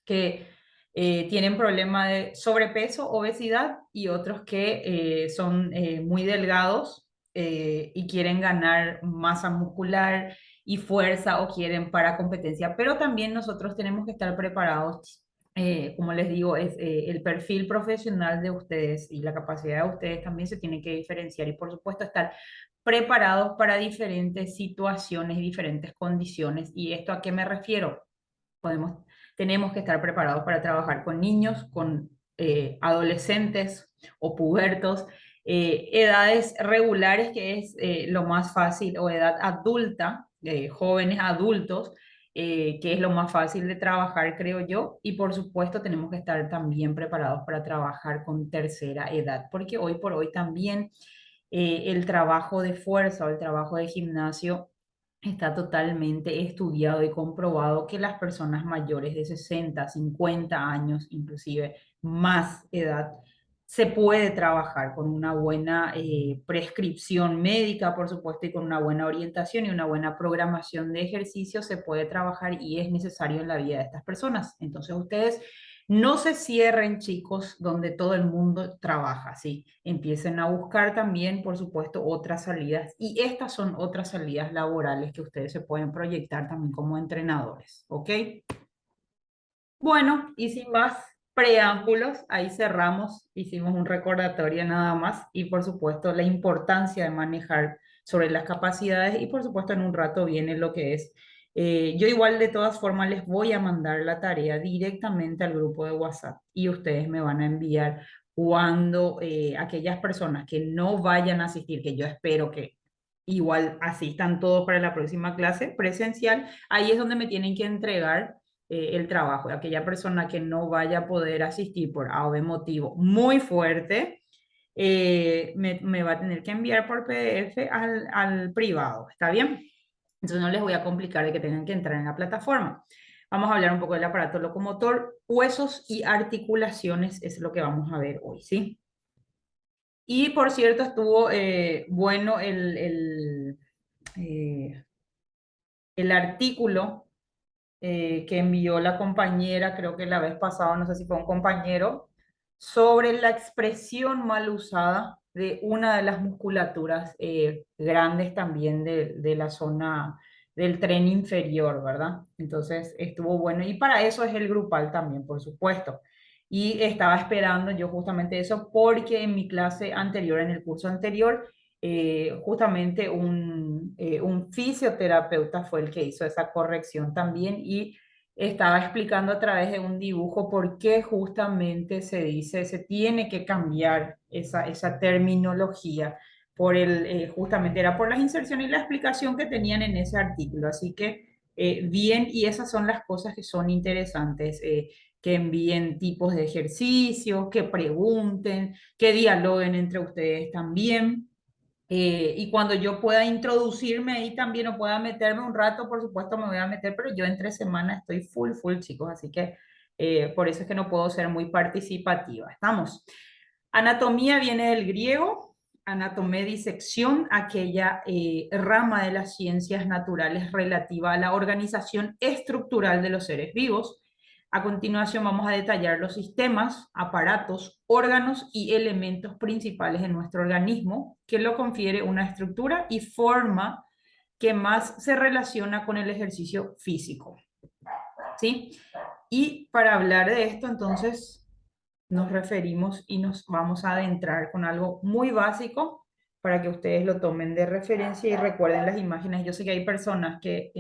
que tienen problema de sobrepeso, obesidad, y otros que son muy delgados y quieren ganar masa muscular y fuerza o quieren para competencia. Pero también nosotros tenemos que estar preparados. Como les digo, es el perfil profesional de ustedes y la capacidad de ustedes también se tiene que diferenciar y por supuesto estar preparados para diferentes situaciones y diferentes condiciones. ¿Y esto a qué me refiero? Tenemos que estar preparados para trabajar con niños, con adolescentes o pubertos, edades regulares, que es lo más fácil, o edad adulta, jóvenes adultos, que es lo más fácil de trabajar, creo yo, y por supuesto tenemos que estar también preparados para trabajar con tercera edad, porque hoy por hoy también el trabajo de fuerza o el trabajo de gimnasio está totalmente estudiado y comprobado que las personas mayores de 60, 50 años, inclusive más edad, se puede trabajar con una buena prescripción médica, por supuesto, y con una buena orientación y una buena programación de ejercicio, se puede trabajar y es necesario en la vida de estas personas. Entonces, ustedes no se cierren, chicos, donde todo el mundo trabaja, ¿sí? Empiecen a buscar también, por supuesto, otras salidas. Y estas son otras salidas laborales que ustedes se pueden proyectar también como entrenadores, ¿ok? Bueno, y sin más preámbulos, ahí cerramos, hicimos un recordatorio nada más y por supuesto la importancia de manejar sobre las capacidades y por supuesto en un rato viene lo que es Yo igual de todas formas les voy a mandar la tarea directamente al grupo de WhatsApp y ustedes me van a enviar cuando aquellas personas que no vayan a asistir, que yo espero que igual asistan todos para la próxima clase presencial, ahí es donde me tienen que entregar el trabajo. Aquella persona que no vaya a poder asistir por A o B motivo muy fuerte, me va a tener que enviar por PDF al privado, ¿está bien? Entonces no les voy a complicar de que tengan que entrar en la plataforma. Vamos a hablar un poco del aparato locomotor, huesos y articulaciones, es lo que vamos a ver hoy, ¿sí? Y por cierto, estuvo bueno el artículo que envió la compañera, creo que la vez pasada, no sé si fue un compañero, sobre la expresión mal usada de una de las musculaturas grandes también de la zona del tren inferior, ¿verdad? Entonces estuvo bueno y para eso es el grupal también, por supuesto. Y estaba esperando yo justamente eso porque en mi clase anterior, en el curso anterior, justamente un fisioterapeuta fue el que hizo esa corrección también y estaba explicando a través de un dibujo por qué justamente se dice, se tiene que cambiar esa terminología, justamente era por las inserciones y la explicación que tenían en ese artículo. Así que bien, y esas son las cosas que son interesantes, que envíen tipos de ejercicios, que pregunten, que dialoguen entre ustedes también. Y cuando yo pueda introducirme ahí también o pueda meterme un rato, por supuesto me voy a meter, pero yo entre semana estoy full, chicos, así que por eso es que no puedo ser muy participativa. Estamos. Anatomía viene del griego, anatomía disección, aquella rama de las ciencias naturales relativa a la organización estructural de los seres vivos. A continuación vamos a detallar los sistemas, aparatos, órganos y elementos principales en nuestro organismo que lo confiere una estructura y forma que más se relaciona con el ejercicio físico. ¿Sí? Y para hablar de esto, entonces, nos referimos y nos vamos a adentrar con algo muy básico para que ustedes lo tomen de referencia y recuerden las imágenes. Yo sé que hay personas que,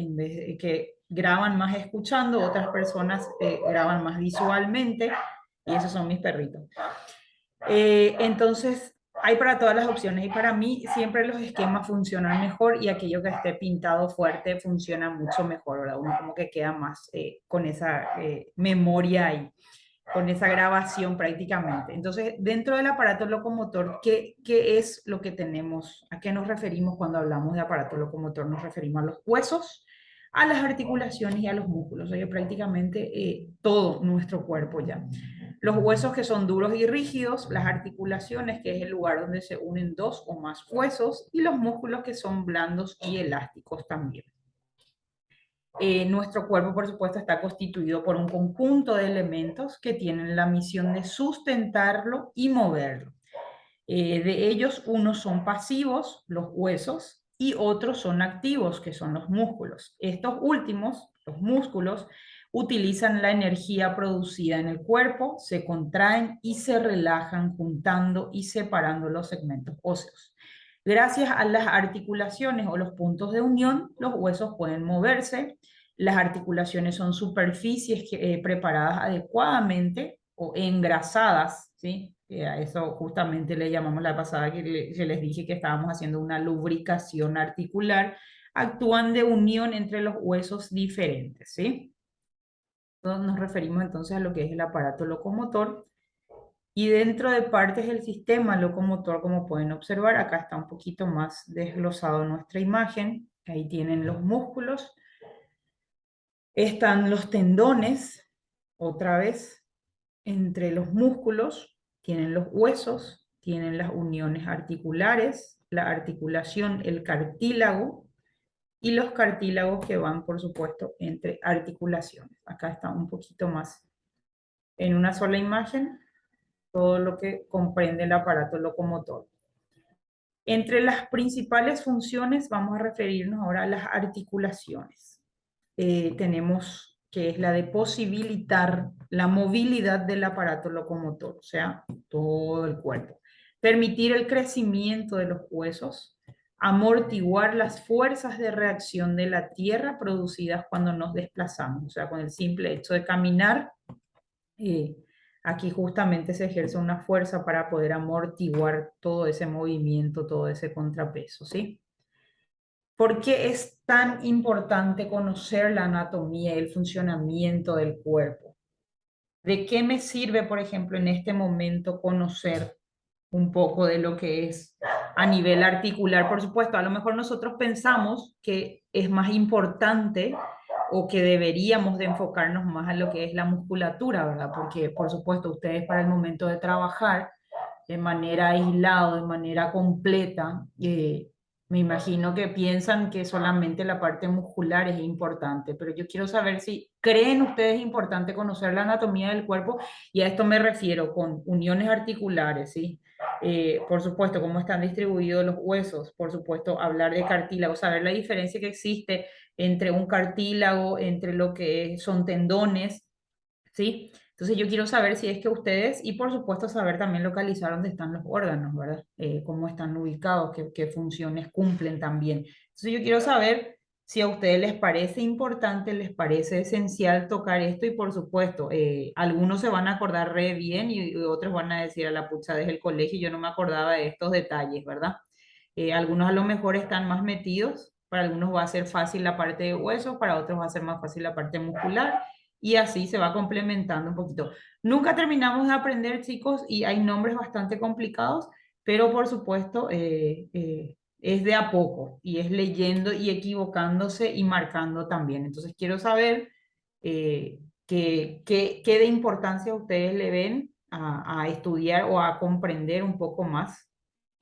que graban más escuchando, otras personas graban más visualmente, y esos son mis perritos. Entonces, hay para todas las opciones y para mí siempre los esquemas funcionan mejor y aquello que esté pintado fuerte funciona mucho mejor, ¿verdad? Uno como que queda más con esa memoria ahí, con esa grabación prácticamente. Entonces, dentro del aparato locomotor, ¿qué es lo que tenemos? ¿A qué nos referimos cuando hablamos de aparato locomotor? Nos referimos a los huesos, a las articulaciones y a los músculos, o sea, prácticamente todo nuestro cuerpo ya. Los huesos que son duros y rígidos, las articulaciones, que es el lugar donde se unen dos o más huesos, y los músculos que son blandos y elásticos también. Nuestro cuerpo, por supuesto, está constituido por un conjunto de elementos que tienen la misión de sustentarlo y moverlo. De ellos, unos son pasivos, los huesos, y otros son activos, que son los músculos. Estos últimos, los músculos, utilizan la energía producida en el cuerpo, se contraen y se relajan juntando y separando los segmentos óseos. Gracias a las articulaciones o los puntos de unión, los huesos pueden moverse. Las articulaciones son superficies preparadas adecuadamente o engrasadas, ¿sí? A eso justamente le llamamos la pasada que les dije que estábamos haciendo una lubricación articular. Actúan de unión entre los huesos diferentes, ¿sí? Entonces nos referimos entonces a lo que es el aparato locomotor. Y dentro de partes del sistema locomotor, como pueden observar, acá está un poquito más desglosado nuestra imagen. Ahí tienen los músculos. Están los tendones, otra vez, entre los músculos. Tienen los huesos, tienen las uniones articulares, la articulación, el cartílago, y los cartílagos que van, por supuesto, entre articulaciones. Acá está un poquito más en una sola imagen todo lo que comprende el aparato locomotor. Entre las principales funciones vamos a referirnos ahora a las articulaciones. Tenemos que es la de posibilitar la movilidad del aparato locomotor, o sea, todo el cuerpo. Permitir el crecimiento de los huesos, amortiguar las fuerzas de reacción de la Tierra producidas cuando nos desplazamos. O sea, con el simple hecho de caminar, eh, aquí justamente se ejerce una fuerza para poder amortiguar todo ese movimiento, todo ese contrapeso, ¿sí? ¿Por qué es tan importante conocer la anatomía y el funcionamiento del cuerpo? ¿De qué me sirve, por ejemplo, en este momento conocer un poco de lo que es a nivel articular? Por supuesto, a lo mejor nosotros pensamos que es más importante o que deberíamos de enfocarnos más a lo que es la musculatura, ¿verdad? Porque, por supuesto, ustedes para el momento de trabajar de manera aislada, de manera completa, me imagino que piensan que solamente la parte muscular es importante, pero yo quiero saber si creen ustedes importante conocer la anatomía del cuerpo, y a esto me refiero con uniones articulares, ¿sí? Por supuesto, cómo están distribuidos los huesos, por supuesto, hablar de cartílago, saber la diferencia que existe entre un cartílago, entre lo que son tendones, ¿sí? Entonces yo quiero saber si es que ustedes, y por supuesto saber también localizar dónde están los órganos, ¿verdad? Cómo están ubicados, qué funciones cumplen también. Entonces yo quiero saber si a ustedes les parece importante, les parece esencial tocar esto, y por supuesto, algunos se van a acordar re bien y otros van a decir a la pucha desde el colegio, yo no me acordaba de estos detalles, ¿verdad? Algunos a lo mejor están más metidos, para algunos va a ser fácil la parte de huesos, para otros va a ser más fácil la parte muscular, y así se va complementando un poquito. Nunca terminamos de aprender, chicos, y hay nombres bastante complicados, pero por supuesto es de a poco, y es leyendo y equivocándose y marcando también. Entonces quiero saber qué de importancia ustedes le ven a estudiar o a comprender un poco más,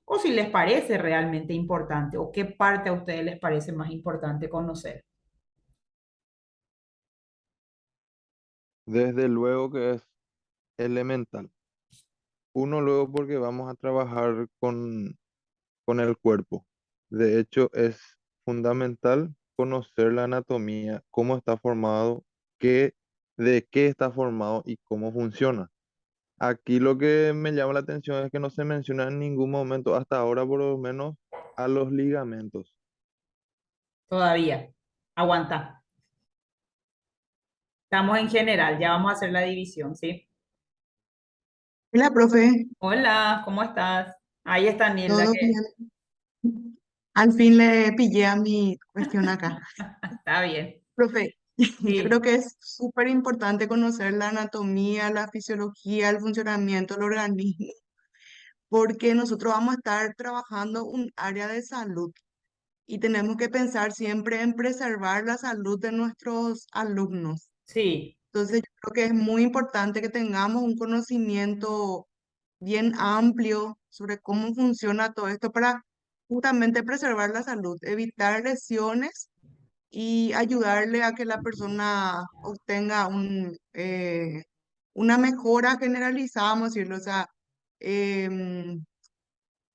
o si les parece realmente importante, o qué parte a ustedes les parece más importante conocer. Desde luego que es elemental. Uno, luego porque vamos a trabajar con el cuerpo. De hecho, es fundamental conocer la anatomía, cómo está formado, qué, de qué está formado y cómo funciona. Aquí lo que me llama la atención es que no se menciona en ningún momento, hasta ahora por lo menos, a los ligamentos. Todavía. Aguanta. Estamos en general, ya vamos a hacer la división, ¿sí? Hola, profe, Hola, ¿cómo estás? Ahí está Nilda, ¿todo que bien? Al fin le pillé a mi cuestión acá. está bien. Profe, yo creo Sí, que es súper importante conocer la anatomía, la fisiología, el funcionamiento del organismo, porque nosotros vamos a estar trabajando un área de salud y tenemos que pensar siempre en preservar la salud de nuestros alumnos. sí, Entonces, yo creo que es muy importante que tengamos un conocimiento bien amplio sobre cómo funciona todo esto para justamente preservar la salud, evitar lesiones y ayudarle a que la persona obtenga una mejora generalizada, vamos a decirlo. O sea, em,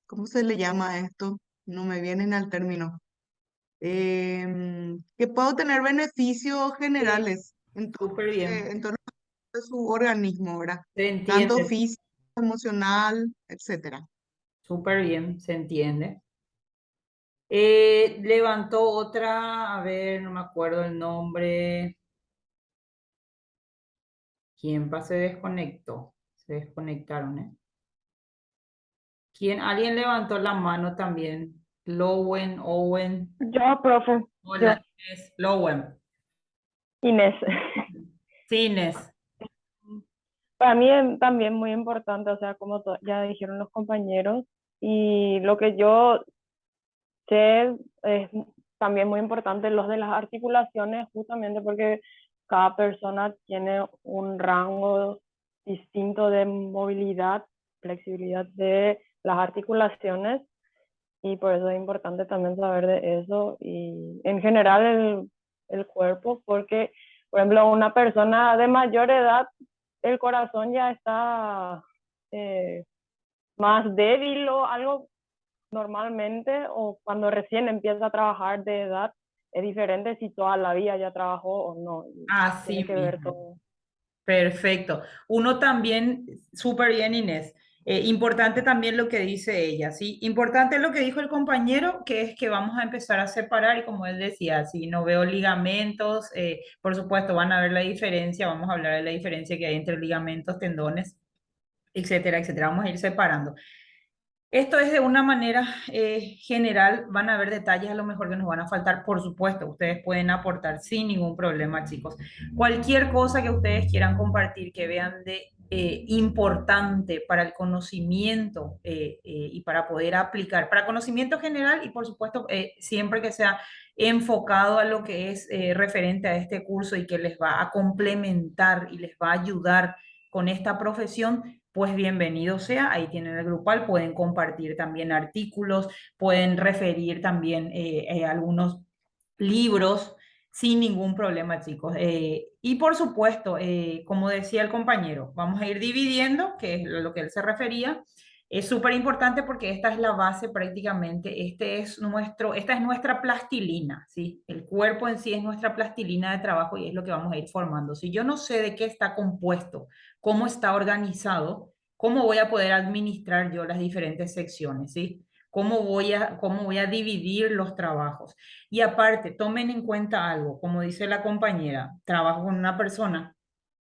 ¿cómo se le llama a esto? No me vienen al término. Que pueda obtener beneficios sí, generales súper bien. en todo de su organismo, ¿verdad? Se Tanto entiende, físico, emocional, etcétera. súper bien, se entiende. Levantó otra, a ver, no me acuerdo el nombre. ¿Quién se desconectó? Se desconectaron, ¿eh? ¿Quién? Alguien levantó la mano también. Lowen, Owen. Yo, profe, yo, Hola, Inés. Lowen. Inés. Sí, Inés. Para mí es también muy importante, o sea, como ya dijeron los compañeros, y lo que yo sé es también muy importante los de las articulaciones, justamente porque cada persona tiene un rango distinto de movilidad, flexibilidad de las articulaciones, y por eso es importante también saber de eso y en general el cuerpo, porque, por ejemplo, una persona de mayor edad, el corazón ya está eh, más débil o algo normalmente, o cuando recién empieza a trabajar de edad, es diferente si toda la vida ya trabajó o no. Y Así tiene que ver mismo. todo. Perfecto. Uno también, súper bien, Inés. Importante también lo que dice ella, ¿sí? Importante lo que dijo el compañero, que es que vamos a empezar a separar y como él decía, si no veo ligamentos, por supuesto van a ver la diferencia, vamos a hablar de la diferencia que hay entre ligamentos, tendones, etcétera, etcétera. Vamos a ir separando. Esto es de una manera general, van a haber detalles a lo mejor que nos van a faltar, por supuesto, ustedes pueden aportar sin ningún problema, chicos. Cualquier cosa que ustedes quieran compartir, que vean de importante para el conocimiento y para poder aplicar, para conocimiento general y por supuesto siempre que sea enfocado a lo que es referente a este curso y que les va a complementar y les va a ayudar con esta profesión, pues bienvenido sea, ahí tienen el grupal, pueden compartir también artículos, pueden referir también algunos libros sin ningún problema, chicos. Y por supuesto, como decía el compañero, vamos a ir dividiendo, que es lo que él se refería. Es súper importante porque esta es la base prácticamente, esta es nuestra plastilina, ¿sí? El cuerpo en sí es nuestra plastilina de trabajo y es lo que vamos a ir formando. Si yo no sé de qué está compuesto, cómo está organizado, cómo voy a poder administrar yo las diferentes secciones, ¿sí? Cómo voy a dividir los trabajos. Y aparte, tomen en cuenta algo, como dice la compañera, trabajo con una persona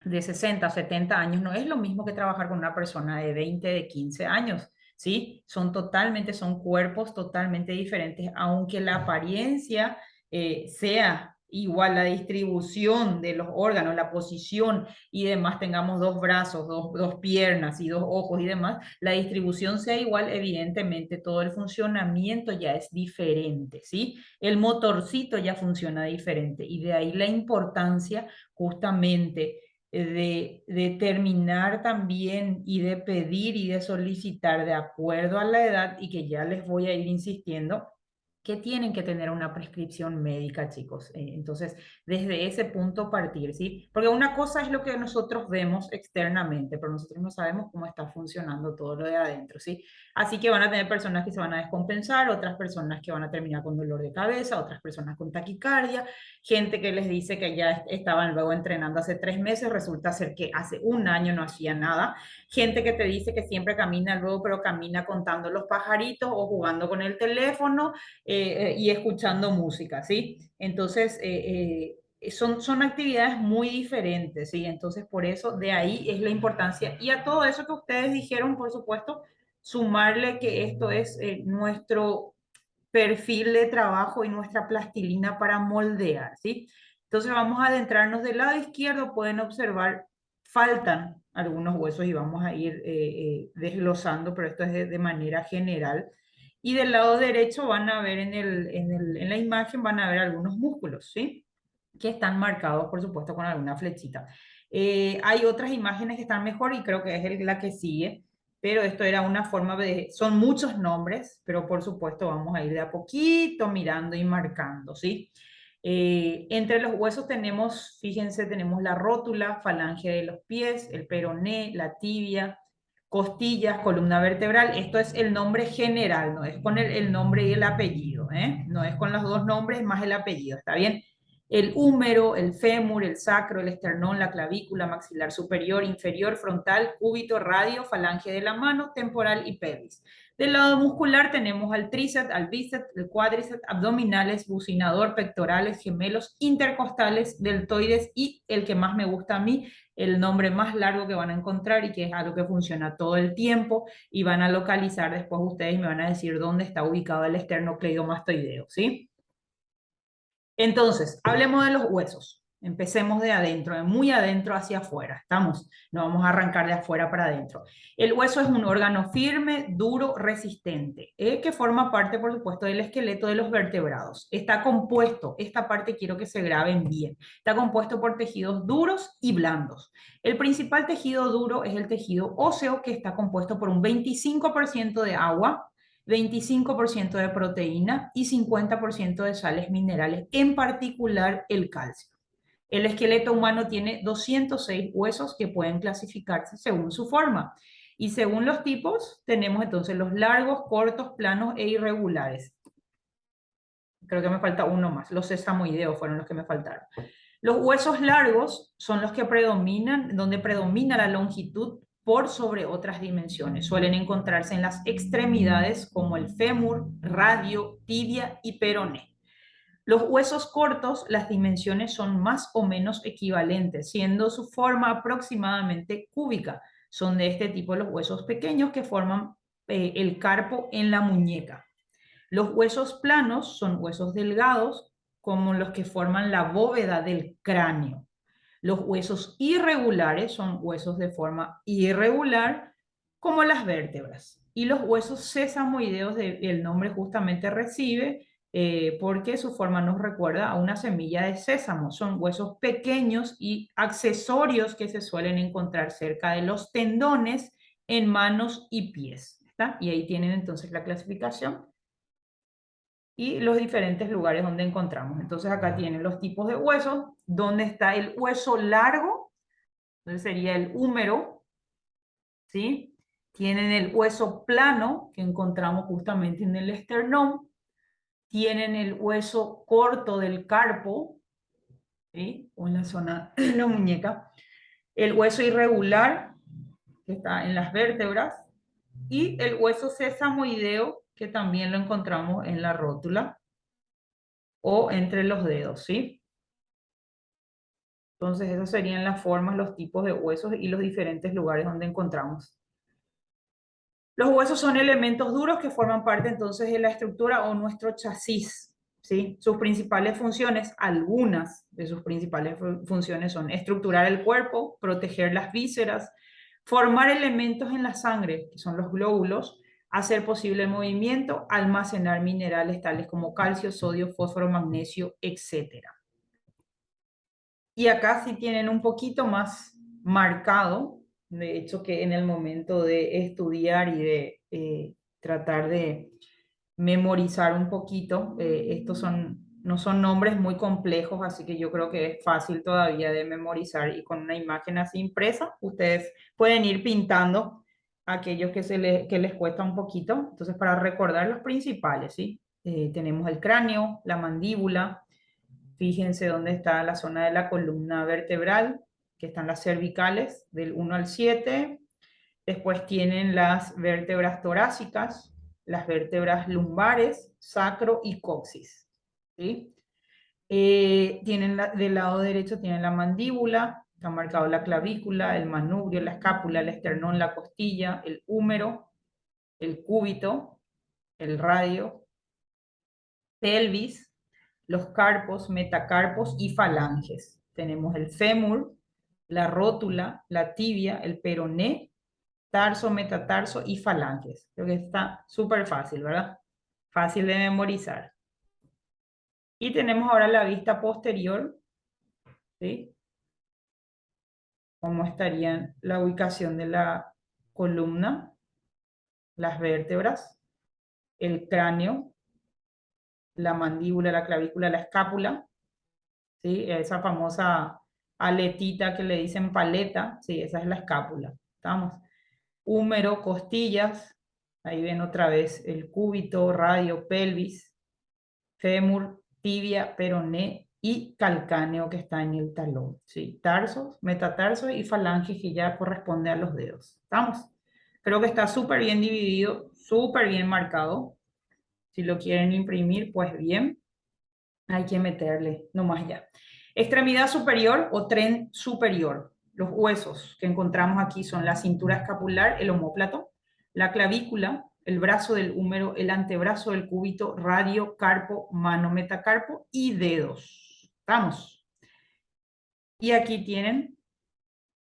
de 60 o 70 años, no es lo mismo que trabajar con una persona de 20, de 15 años, ¿sí? Son cuerpos totalmente diferentes, aunque la apariencia sea igual, la distribución de los órganos, la posición y demás, tengamos dos brazos, dos piernas y dos ojos y demás, la distribución sea igual, evidentemente todo el funcionamiento ya es diferente, ¿sí? El motorcito ya funciona diferente y de ahí la importancia justamente de determinar también y de pedir y de solicitar de acuerdo a la edad y que ya les voy a ir insistiendo que tienen que tener una prescripción médica, chicos. Entonces, desde ese punto partir, ¿sí? Porque una cosa es lo que nosotros vemos externamente, pero nosotros no sabemos cómo está funcionando todo lo de adentro, ¿sí? Así que van a tener personas que se van a descompensar, otras personas que van a terminar con dolor de cabeza, otras personas con taquicardia, gente que les dice que ya estaban luego entrenando hace 3 meses, resulta ser que hace un año no hacía nada, gente que te dice que siempre camina luego, pero camina contando los pajaritos o jugando con el teléfono y escuchando música, ¿sí? Entonces, son actividades muy diferentes, ¿sí? Entonces, por eso, de ahí es la importancia. Y a todo eso que ustedes dijeron, por supuesto, sumarle que esto es nuestro perfil de trabajo y nuestra plastilina para moldear, ¿sí? Entonces vamos a adentrarnos del lado izquierdo, pueden observar, faltan algunos huesos y vamos a ir desglosando, pero esto es de manera general. Y del lado derecho van a ver en la imagen, van a ver algunos músculos, ¿sí? Que están marcados, por supuesto, con alguna flechita. Hay otras imágenes que están mejor y creo que es la que sigue, pero esto era una forma de, son muchos nombres, pero por supuesto vamos a ir de a poquito mirando y marcando, ¿sí? Entre los huesos tenemos, fíjense, tenemos la rótula, falange de los pies, el peroné, la tibia, costillas, columna vertebral. Esto es el nombre general, no es con el nombre y el apellido, ¿eh? No es con los dos nombres más el apellido, ¿está bien? El húmero, el fémur, el sacro, el esternón, la clavícula, maxilar superior, inferior, frontal, cúbito, radio, falange de la mano, temporal y pelvis. Del lado muscular tenemos al tríceps, al bíceps, el cuádriceps, abdominales, bucinador, pectorales, gemelos, intercostales, deltoides y el que más me gusta a mí, el nombre más largo que van a encontrar y que es algo que funciona todo el tiempo y van a localizar después ustedes y me van a decir dónde está ubicado el esternocleidomastoideo, ¿sí? Entonces, hablemos de los huesos. Empecemos de adentro, de muy adentro hacia afuera. ¿Estamos? No vamos a arrancar de afuera para adentro. El hueso es un órgano firme, duro, resistente, que forma parte, por supuesto, del esqueleto de los vertebrados. Está compuesto, esta parte quiero que se graben bien, está compuesto por tejidos duros y blandos. El principal tejido duro es el tejido óseo, que está compuesto por un 25% de agua, 25% de proteína y 50% de sales minerales, en particular el calcio. El esqueleto humano tiene 206 huesos que pueden clasificarse según su forma. Y según los tipos, tenemos entonces los largos, cortos, planos e irregulares. Creo que me falta uno más. Los sesamoideos fueron los que me faltaron. Los huesos largos son los que predominan, donde predomina la longitud por sobre otras dimensiones. Suelen encontrarse en las extremidades como el fémur, radio, tibia y peroné. Los huesos cortos, las dimensiones son más o menos equivalentes, siendo su forma aproximadamente cúbica. Son de este tipo los huesos pequeños que forman el carpo en la muñeca. Los huesos planos son huesos delgados, como los que forman la bóveda del cráneo. Los huesos irregulares son huesos de forma irregular, como las vértebras. Y los huesos sesamoideos, el nombre justamente recibe porque su forma nos recuerda a una semilla de sésamo. Son huesos pequeños y accesorios que se suelen encontrar cerca de los tendones en manos y pies. ¿Está? Y ahí tienen entonces la clasificación y los diferentes lugares donde encontramos. Entonces acá tienen los tipos de huesos, donde está el hueso largo, entonces sería el húmero, ¿sí? Tienen el hueso plano, que encontramos justamente en el esternón. Tienen el hueso corto del carpo, ¿sí? O en la zona de la muñeca. El hueso irregular, que está en las vértebras. Y el hueso sesamoideo, que también lo encontramos en la rótula o entre los dedos, ¿sí? Entonces, esas serían las formas, los tipos de huesos y los diferentes lugares donde encontramos. Los huesos son elementos duros que forman parte entonces de la estructura o nuestro chasis, ¿sí? Sus principales funciones, algunas de sus principales funciones son estructurar el cuerpo, proteger las vísceras, formar elementos en la sangre, que son los glóbulos, hacer posible el movimiento, almacenar minerales tales como calcio, sodio, fósforo, magnesio, etc. Y acá sí tienen un poquito más marcado, de hecho, que en el momento de estudiar y de tratar de memorizar un poquito, estos no son nombres muy complejos, así que yo creo que es fácil todavía de memorizar, y con una imagen así impresa, ustedes pueden ir pintando aquellos que les cuesta un poquito. Entonces, para recordar los principales, ¿sí? Tenemos el cráneo, la mandíbula. Fíjense dónde está la zona de la columna vertebral, que están las cervicales del 1 al 7. Después tienen las vértebras torácicas, las vértebras lumbares, sacro y coxis, ¿sí? Del lado derecho tienen la mandíbula, está marcado la clavícula, el manubrio, la escápula, el esternón, la costilla, el húmero, el cúbito, el radio, pelvis, los carpos, metacarpos y falanges. Tenemos el fémur, la rótula, la tibia, el peroné, tarso, metatarso y falanges. Creo que está súper fácil, ¿verdad? Fácil de memorizar. Y tenemos ahora la vista posterior, ¿sí? Cómo estaría la ubicación de la columna, las vértebras, el cráneo, la mandíbula, la clavícula, la escápula, ¿sí? Esa famosa aletita que le dicen paleta, sí, esa es la escápula. ¿Estamos? Húmero, costillas, ahí ven otra vez el cúbito, radio, pelvis, fémur, tibia, peroné y calcáneo que está en el talón, ¿sí? Tarsos, metatarsos y falanges que ya corresponde a los dedos. ¿Estamos? Creo que está súper bien dividido, súper bien marcado. Si lo quieren imprimir, pues bien, hay que meterle nomás ya. Extremidad superior o tren superior. Los huesos que encontramos aquí son la cintura escapular, el omóplato, la clavícula, el brazo del húmero, el antebrazo del cúbito, radio, carpo, mano, metacarpo y dedos. ¿Estamos? Y aquí tienen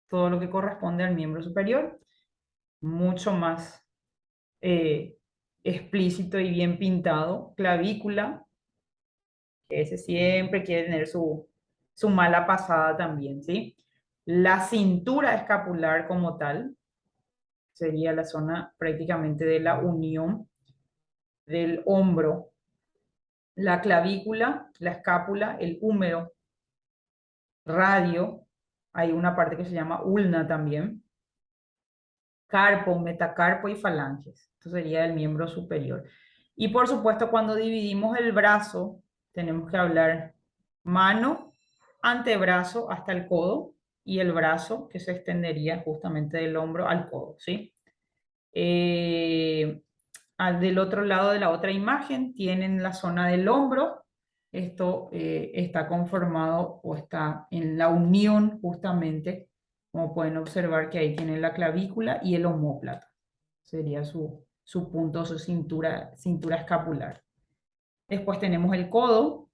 todo lo que corresponde al miembro superior, mucho más explícito y bien pintado. Clavícula, que ese siempre quiere tener su mala pasada también, ¿sí? La cintura escapular como tal sería la zona prácticamente de la unión del hombro, la clavícula, la escápula, el húmero, radio, hay una parte que se llama ulna también, carpo, metacarpo y falanges. Esto sería el miembro superior. Y por supuesto, cuando dividimos el brazo, tenemos que hablar mano, antebrazo hasta el codo, y el brazo que se extendería justamente del hombro al codo, ¿sí? Del otro lado de la otra imagen tienen la zona del hombro. Esto está conformado o está en la unión justamente, como pueden observar que ahí tienen la clavícula y el omóplata. Sería su punto, su cintura escapular. Después tenemos el codo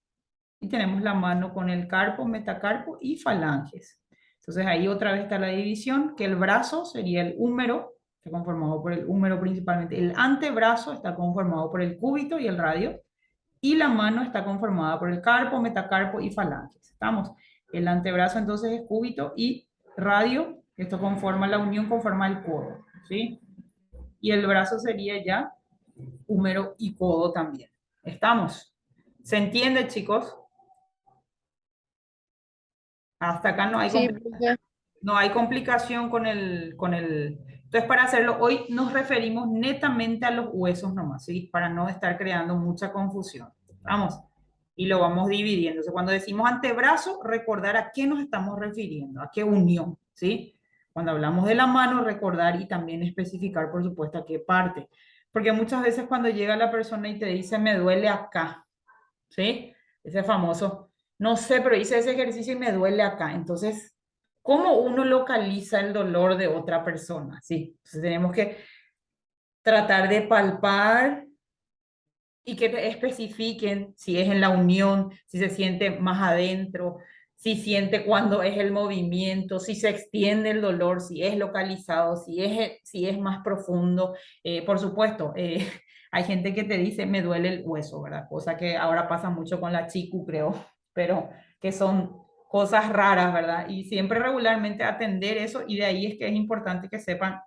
y tenemos la mano con el carpo, metacarpo y falanges. Entonces ahí otra vez está la división, que el brazo sería el húmero, está conformado por el húmero principalmente. El antebrazo está conformado por el cúbito y el radio. Y la mano está conformada por el carpo, metacarpo y falanges. ¿Estamos? El antebrazo entonces es cúbito y radio. Esto conforma la unión, conforma el codo. ¿Sí? Y el brazo sería ya húmero y codo también. ¿Estamos? ¿Se entiende, chicos? Hasta acá no hay Sí, complicación. profe. No hay complicación Entonces, para hacerlo, hoy nos referimos netamente a los huesos nomás, ¿sí? Para no estar creando mucha confusión. Vamos. Y lo vamos dividiendo. Entonces, cuando decimos antebrazo, recordar a qué nos estamos refiriendo, a qué unión, ¿sí? Cuando hablamos de la mano, recordar y también especificar, por supuesto, a qué parte. Porque muchas veces cuando llega la persona y te dice, me duele acá, ¿sí? Ese famoso, no sé, pero hice ese ejercicio y me duele acá. Entonces, ¿cómo uno localiza el dolor de otra persona? Sí, entonces tenemos que tratar de palpar y que te especifiquen si es en la unión, si se siente más adentro, si siente cuando es el movimiento, si se extiende el dolor, si es localizado, si es más profundo. Por supuesto, hay gente que te dice, me duele el hueso, ¿verdad? Cosa que ahora pasa mucho con la chiku, creo, pero que son cosas raras, ¿verdad? Y siempre regularmente atender eso y de ahí es que es importante que sepan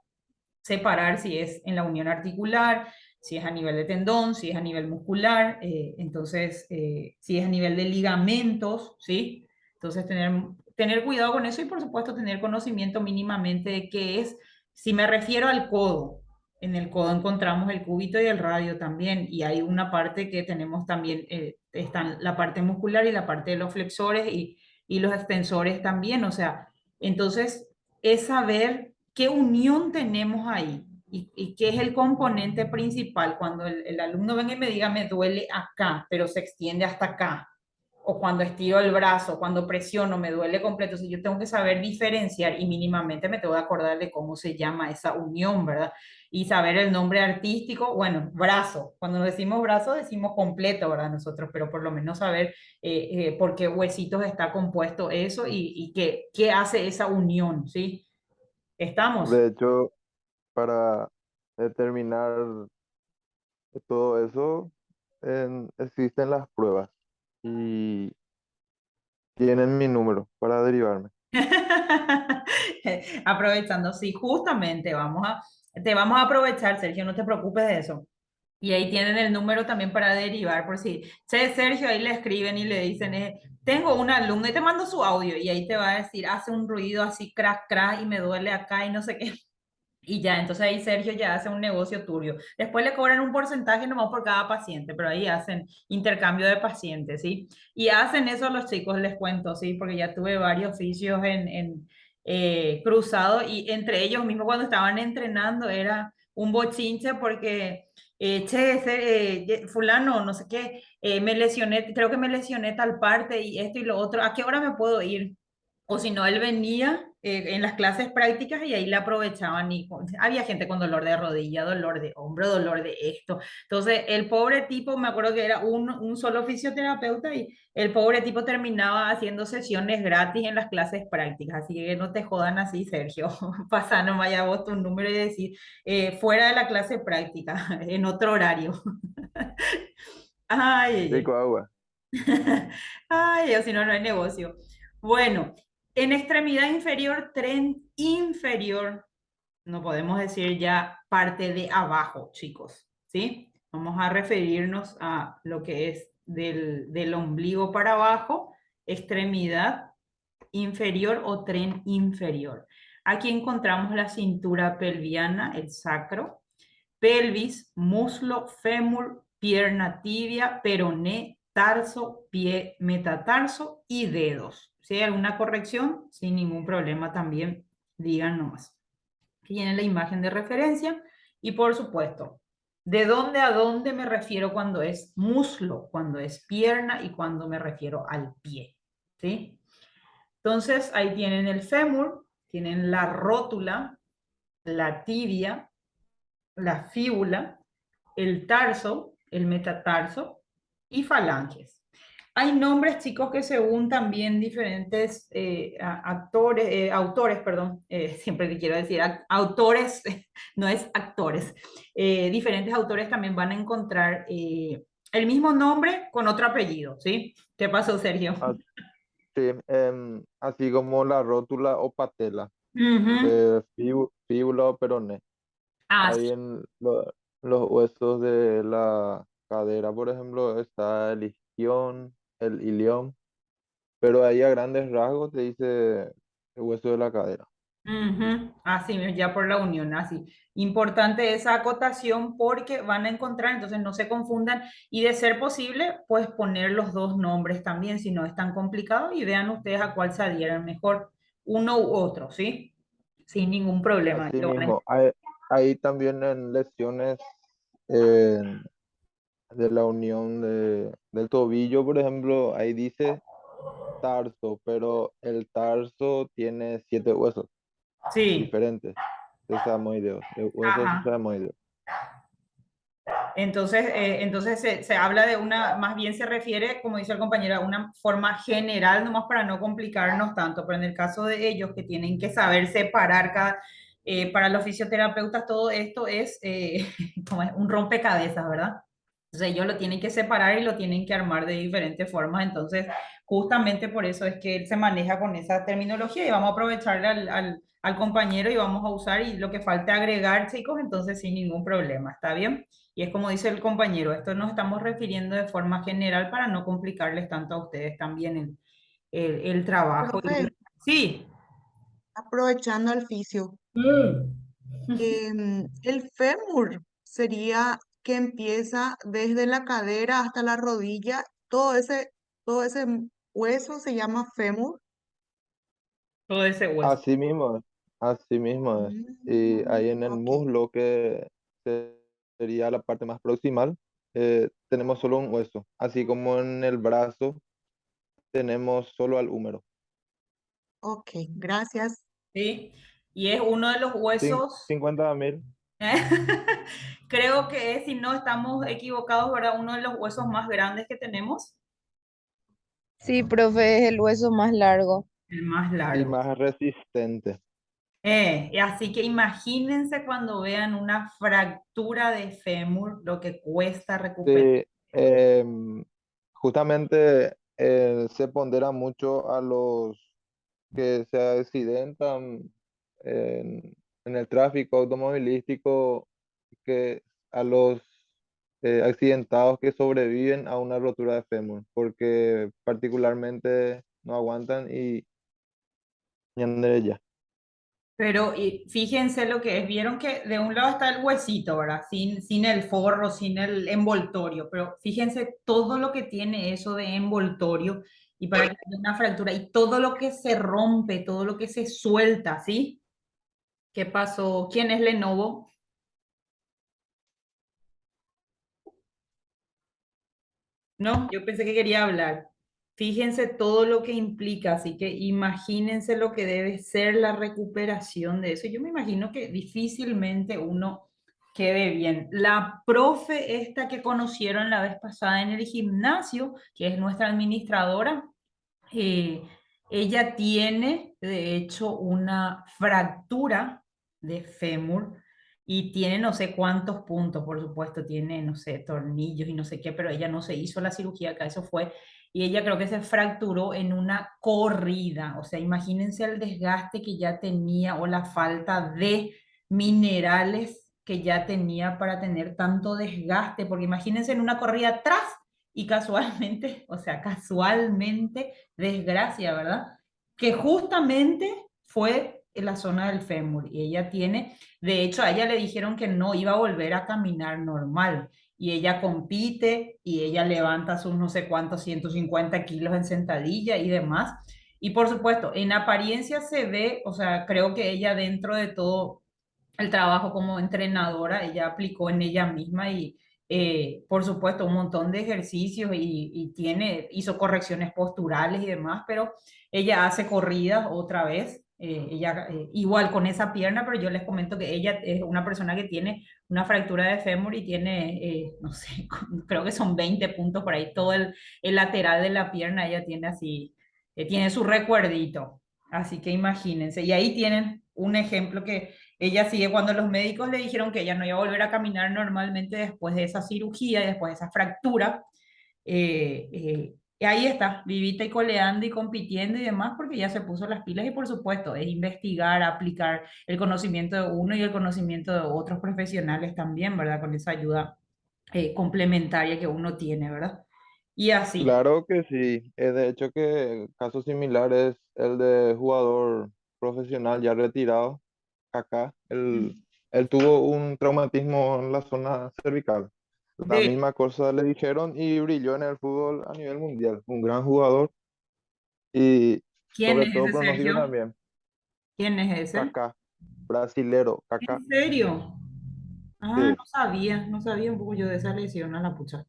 separar si es en la unión articular, si es a nivel de tendón, si es a nivel muscular, entonces si es a nivel de ligamentos, ¿sí? Entonces tener cuidado con eso y por supuesto tener conocimiento mínimamente de qué es. Si me refiero al codo, en el codo encontramos el cúbito y el radio también, y hay una parte que tenemos también, están la parte muscular y la parte de los flexores y los extensores también, o sea, entonces es saber qué unión tenemos ahí y qué es el componente principal. Cuando el alumno venga y me diga, me duele acá, pero se extiende hasta acá, o cuando estiro el brazo, cuando presiono, me duele completo. Si yo tengo que saber diferenciar y mínimamente me tengo que acordar de cómo se llama esa unión, ¿verdad? Y saber el nombre artístico, bueno, brazo. Cuando decimos brazo decimos completo, ¿verdad? Nosotros, pero por lo menos saber por qué huesitos está compuesto eso y qué hace esa unión, ¿sí? ¿Estamos? De hecho, para determinar todo eso, existen las pruebas y tienen mi número para derivarme. Aprovechando, sí, justamente te vamos a aprovechar, Sergio, no te preocupes de eso. Y ahí tienen el número también para derivar, por si, che, Sergio, ahí le escriben y le dicen, tengo un alumno y te mando su audio y ahí te va a decir, hace un ruido así, crack, crack, y me duele acá y no sé qué. Y ya, entonces ahí Sergio ya hace un negocio turbio. Después le cobran un porcentaje nomás por cada paciente, pero ahí hacen intercambio de pacientes, ¿sí? Y hacen eso los chicos, les cuento, ¿sí? Porque ya tuve varios oficios cruzado y entre ellos mismos cuando estaban entrenando era un bochinche porque, che, fulano, no sé qué, me lesioné, creo que me lesioné tal parte y esto y lo otro, ¿a qué hora me puedo ir? O si no, él venía en las clases prácticas y ahí le aprovechaban y había gente con dolor de rodilla, dolor de hombro, dolor de esto. Entonces, el pobre tipo, me acuerdo que era un solo fisioterapeuta y el pobre tipo terminaba haciendo sesiones gratis en las clases prácticas. Así que no te jodan así, Sergio. Pasa nomás ya vos tu número y decir, fuera de la clase práctica, en otro horario. Ay, ay, Rico ay. agua. Ay, o si no, no hay negocio. Bueno, en extremidad inferior, tren inferior, no podemos decir ya parte de abajo, chicos, ¿sí? Vamos a referirnos a lo que es del ombligo para abajo, extremidad inferior o tren inferior. Aquí encontramos la cintura pelviana, el sacro, pelvis, muslo, fémur, pierna tibia, peroné, tarso, pie, metatarso y dedos. Si hay alguna corrección, sin ningún problema también digan nomás. Aquí tienen la imagen de referencia y por supuesto, ¿de dónde a dónde me refiero cuando es muslo, cuando es pierna y cuando me refiero al pie? ¿Sí? Entonces ahí tienen el fémur, tienen la rótula, la tibia, la fíbula, el tarso, el metatarso y falanges. Hay nombres, chicos, que según también diferentes autores, perdón, siempre que quiero decir autores, no es actores, diferentes autores también van a encontrar el mismo nombre con otro apellido, ¿sí? ¿Qué pasó, Sergio? Ah, sí, así como la rótula o patela, Ujú. fíbula o peroné. Ah, Ahí en los huesos de la cadera, por ejemplo, está el isquión, el ilión, pero ahí a grandes rasgos te dice el hueso de la cadera. ujú, así, ya por la unión, así. Importante esa acotación porque van a encontrar, entonces no se confundan y de ser posible, pues poner los dos nombres también, si no es tan complicado y vean ustedes a cuál se adhieran mejor, uno u otro, ¿sí? Sin ningún problema. Así mismo, hay también en lesiones eh, de la unión del tobillo, por ejemplo, ahí dice tarso, pero el tarso tiene 7 huesos Sí, diferentes sesamoideos, de huesos ajá. sesamoideos. Entonces se habla de una, más bien se refiere, como dice el compañero, a una forma general, nomás para no complicarnos tanto, pero en el caso de ellos que tienen que saber separar para los fisioterapeutas todo esto es, como es un rompecabezas, ¿verdad? Entonces ellos lo tienen que separar y lo tienen que armar de diferentes formas, entonces justamente por eso es que él se maneja con esa terminología y vamos a aprovecharle al compañero y vamos a usar y lo que falte agregar, chicos, entonces sin ningún problema, ¿está bien? Y es como dice el compañero, esto nos estamos refiriendo de forma general para no complicarles tanto a ustedes también el trabajo. Profe, Sí. aprovechando el fisio, el fémur sería que empieza desde la cadera hasta la rodilla, todo ese hueso se llama fémur. Todo ese hueso. Así mismo, así mismo es. Y ahí en el Ok, muslo, que sería la parte más proximal, tenemos solo un hueso, así como en el brazo tenemos solo al húmero. ok, gracias. ¿Sí? Y es uno de los huesos, 50.000. creo que es, si no estamos equivocados, ¿verdad? Uno de los huesos más grandes que tenemos, Sí, profe, es el hueso más largo. el más Y largo. más resistente. Y así que imagínense cuando vean una fractura de fémur, lo que cuesta recuperar. Sí, justamente se pondera mucho a los que se accidentan en el tráfico automovilístico, que a los accidentados que sobreviven a una rotura de fémur, porque particularmente no aguantan y ñandere ya. Pero y fíjense lo que es, vieron que de un lado está el huesito, ¿verdad? Sin el forro, sin el envoltorio, pero fíjense todo lo que tiene eso de envoltorio y para que haya una fractura y todo lo que se rompe, todo lo que se suelta, ¿sí? ¿Qué pasó? ¿Quién es Lenovo? No, yo pensé que quería hablar. Fíjense todo lo que implica, así que imagínense lo que debe ser la recuperación de eso. Yo me imagino que difícilmente uno quede bien. La profe esta que conocieron la vez pasada en el gimnasio, que es nuestra administradora, eh, ella tiene, de hecho, una fractura de fémur y tiene no sé cuántos puntos, por supuesto, tiene, no sé, tornillos y no sé qué, pero ella no se hizo la cirugía, acá eso fue, y ella creo que se fracturó en una corrida, o sea, imagínense el desgaste que ya tenía o la falta de minerales que ya tenía para tener tanto desgaste, porque imagínense en una corrida atrás y casualmente, o sea, casualmente, desgracia, ¿verdad? Que justamente fue en la zona del fémur y ella tiene, de hecho, a ella le dijeron que no iba a volver a caminar normal y ella compite y ella levanta sus no sé cuántos 150 kilos en sentadilla y demás. Y por supuesto, en apariencia se ve, o sea, creo que ella dentro de todo el trabajo como entrenadora, ella aplicó en ella misma y por supuesto un montón de ejercicios y hizo correcciones posturales y demás, pero ella hace corridas otra vez, ella igual con esa pierna, pero yo les comento que ella es una persona que tiene una fractura de fémur y tiene, no sé, creo que son 20 puntos por ahí, todo el lateral de la pierna ella tiene así, tiene su recuerdito, así que imagínense, y ahí tienen un ejemplo que ella sigue cuando los médicos le dijeron que ella no iba a volver a caminar normalmente después de esa cirugía y después de esa fractura. Y ahí está, vivita y coleando y compitiendo y demás, porque ya se puso las pilas y por supuesto es investigar, aplicar el conocimiento de uno y el conocimiento de otros profesionales también, ¿verdad? Con esa ayuda complementaria que uno tiene, ¿verdad? Y así. Claro que sí. De hecho que caso similar es el de jugador profesional ya retirado, Kaká. Él tuvo un traumatismo en la zona cervical. La ¿De misma cosa le dijeron y brilló en el fútbol a nivel mundial. Un gran jugador y quién sobre es todo ese, pronóstico Sergio? también. ¿Quién es ese? Kaká, brasilero, Kaká. ¿En serio? Ah, Sí. no sabía un poco yo de esa lesión a la pucha.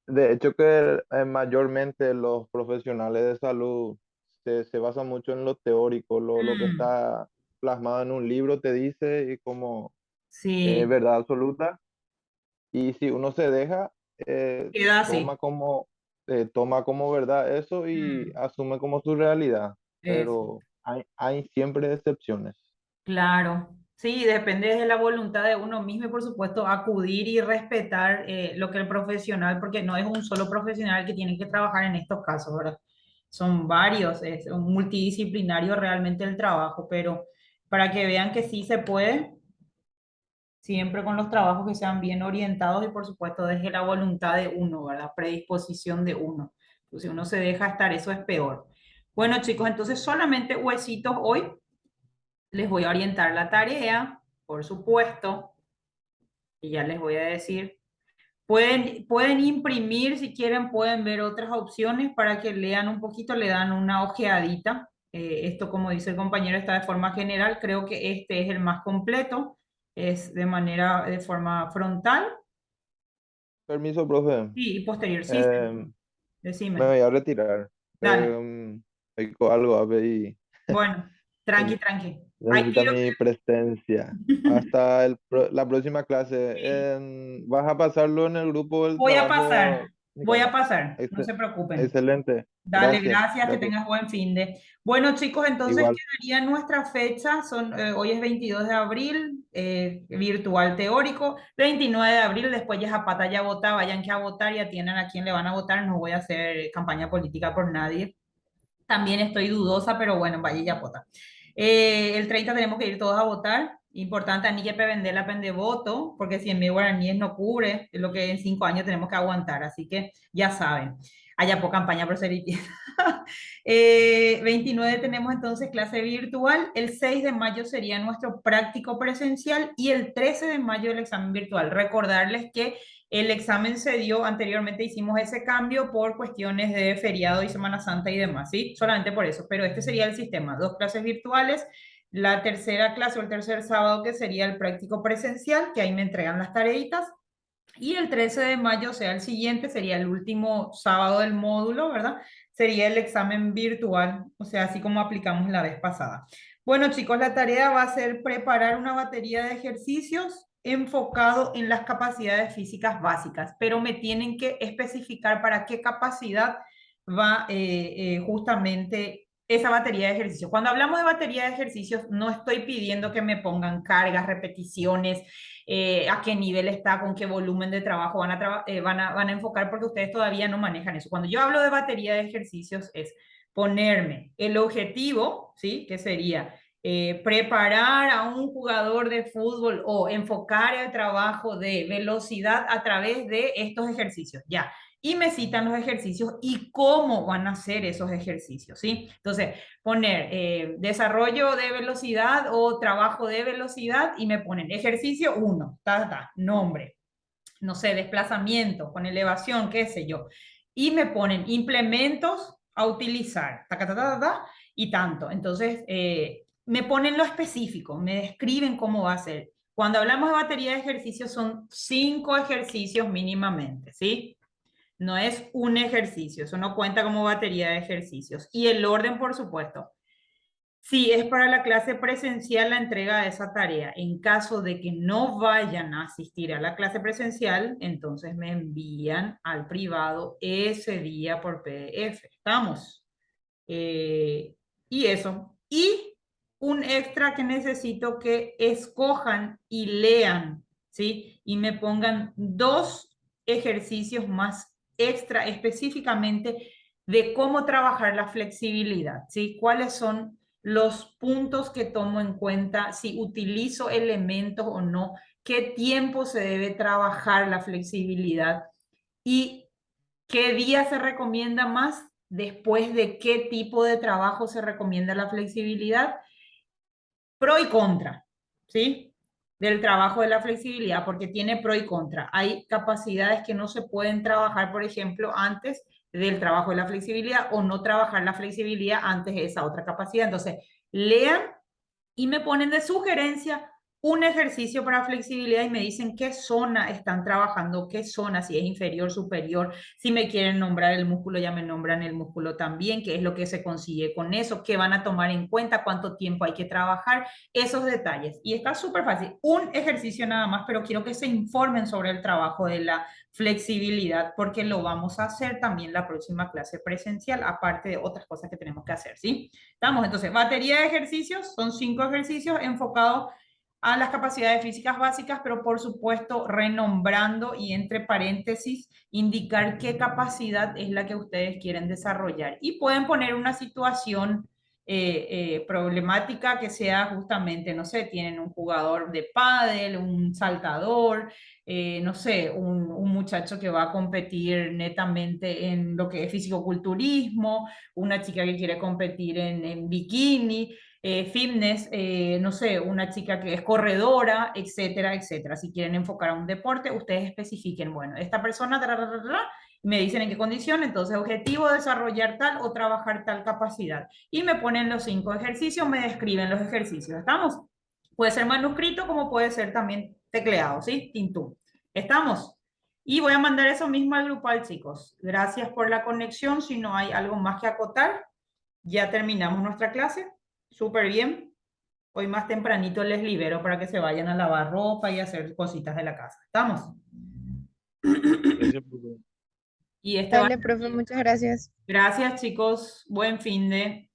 De hecho que mayormente los profesionales de salud se basan mucho en lo teórico, lo que Mm, está plasmado en un libro te dice y como sí, verdad absoluta. Y si uno se deja, queda así. toma toma como verdad eso y Mm, asume como su realidad. eso, Pero hay siempre excepciones. claro. Sí, depende de la voluntad de uno mismo y por supuesto acudir y respetar lo que el profesional, porque no es un solo profesional que tiene que trabajar en estos casos, ¿verdad? Son varios, es un multidisciplinario realmente el trabajo, pero para que vean que sí se puede, siempre con los trabajos que sean bien orientados y por supuesto desde la voluntad de uno, ¿verdad? Predisposición de uno. Pues si uno se deja estar, eso es peor. Bueno, chicos, entonces solamente huesitos hoy. Les voy a orientar la tarea, por supuesto, y ya les voy a decir. Pueden imprimir, si quieren, pueden ver otras opciones para que lean un poquito, le dan una ojeadita. Esto, como dice el compañero, está de forma general. Creo que este es el más completo. Es de forma frontal. Permiso, profe. Sí, y posterior, sí, Eh, Me decime. voy a retirar. Dale. Estoy con algo a ver y Bueno, tranqui, tranqui. Hay que necesita ir. mi presencia. Hasta la próxima clase. Sí, ¿Vas a pasarlo en el grupo del trabajo, voy a Nico? pasar, no Ex- se preocupen. Excelente. Dale, Gracias. gracias, que Gracias. tengas buen fin de. Bueno, chicos, entonces Igual. quedaría nuestra fecha, hoy es 22 de abril, virtual teórico, 29 de abril, después ya Zapata ya vota, vayan que a votar, ya tienen a quién le van a votar, no voy a hacer campaña política por nadie. También estoy dudosa, pero bueno, vaya ya vota. El 30 tenemos que ir todos a votar. Importante, ni que vender la pende voto, porque 100.000 guaraníes no cubre lo que en 5 años tenemos que aguantar. Así que ya saben, haya por campaña por ser 29 tenemos entonces clase virtual. El 6 de mayo sería nuestro práctico presencial y el 13 de mayo el examen virtual. Recordarles que el examen se dio anteriormente, hicimos ese cambio por cuestiones de feriado y Semana Santa y demás, ¿sí? Solamente por eso, pero este sería el sistema, 2 clases virtuales, la tercera clase o el tercer sábado que sería el práctico presencial, que ahí me entregan las tareitas, y el 13 de mayo, o sea, el siguiente, sería el último sábado del módulo, ¿verdad? Sería el examen virtual, o sea, así como aplicamos la vez pasada. Bueno, chicos, la tarea va a ser preparar una batería de ejercicios enfocado en las capacidades físicas básicas, pero me tienen que especificar para qué capacidad va justamente esa batería de ejercicios. Cuando hablamos de batería de ejercicios, no estoy pidiendo que me pongan cargas, repeticiones, a qué nivel está, con qué volumen de trabajo van a enfocar, porque ustedes todavía no manejan eso. Cuando yo hablo de batería de ejercicios es ponerme el objetivo, ¿sí? Que sería preparar a un jugador de fútbol o enfocar el trabajo de velocidad a través de estos ejercicios. Ya. Y me citan los ejercicios y cómo van a hacer esos ejercicios, ¿sí? Entonces, poner desarrollo de velocidad o trabajo de velocidad y me ponen ejercicio 1, nombre. no sé, desplazamiento, con elevación, qué sé yo. Y me ponen implementos a utilizar, ta, ta, ta, ta, ta, y tanto. Entonces, me ponen lo específico, me describen cómo va a ser. Cuando hablamos de batería de ejercicios, son 5 ejercicios mínimamente, ¿sí? No es un ejercicio, eso no cuenta como batería de ejercicios. Y el orden, por supuesto. Si es para la clase presencial la entrega de esa tarea. En caso de que no vayan a asistir a la clase presencial, entonces me envían al privado ese día por PDF. ¿Estamos? Y eso. Y un extra que necesito que escojan y lean, ¿sí? Y me pongan 2 ejercicios más extra específicamente de cómo trabajar la flexibilidad, ¿sí? ¿Cuáles son los puntos que tomo en cuenta si utilizo elementos o no? ¿Qué tiempo se debe trabajar la flexibilidad? Y ¿qué día se recomienda más? Después de qué tipo de trabajo se recomienda la flexibilidad. Pro y contra, ¿sí? Del trabajo de la flexibilidad, porque tiene pro y contra. Hay capacidades que no se pueden trabajar, por ejemplo, antes del trabajo de la flexibilidad o no trabajar la flexibilidad antes de esa otra capacidad. Entonces, lean y me ponen de sugerencia un ejercicio para flexibilidad y me dicen qué zona están trabajando, qué zona, si es inferior, superior, si me quieren nombrar el músculo, ya me nombran el músculo también, qué es lo que se consigue con eso, qué van a tomar en cuenta, cuánto tiempo hay que trabajar, esos detalles. Y está súper fácil, un ejercicio nada más, pero quiero que se informen sobre el trabajo de la flexibilidad, porque lo vamos a hacer también la próxima clase presencial, aparte de otras cosas que tenemos que hacer, ¿sí? Estamos, entonces, batería de ejercicios, son 5 ejercicios enfocados a las capacidades físicas básicas, pero por supuesto renombrando y entre paréntesis indicar qué capacidad es la que ustedes quieren desarrollar. Y pueden poner una situación problemática que sea justamente, no sé, tienen un jugador de pádel, un saltador, no sé, un muchacho que va a competir netamente en lo que es fisicoculturismo, una chica que quiere competir en bikini, fitness, no sé, una chica que es corredora, etcétera, etcétera. Si quieren enfocar a un deporte, ustedes especifiquen, bueno, esta persona, me dicen en qué condición, entonces objetivo, desarrollar tal o trabajar tal capacidad. Y me ponen los 5 ejercicios, me describen los ejercicios. ¿Estamos? Puede ser manuscrito como puede ser también tecleado, ¿sí? Tintú. ¿Estamos? Y voy a mandar eso mismo al grupal, chicos. Gracias por la conexión. Si no hay algo más que acotar, ya terminamos nuestra clase. Súper bien. Hoy más tempranito les libero para que se vayan a lavar ropa y hacer cositas de la casa. ¿Estamos? Gracias, profe. Y este va... Dale, profe, muchas gracias. Gracias, chicos. Buen fin de...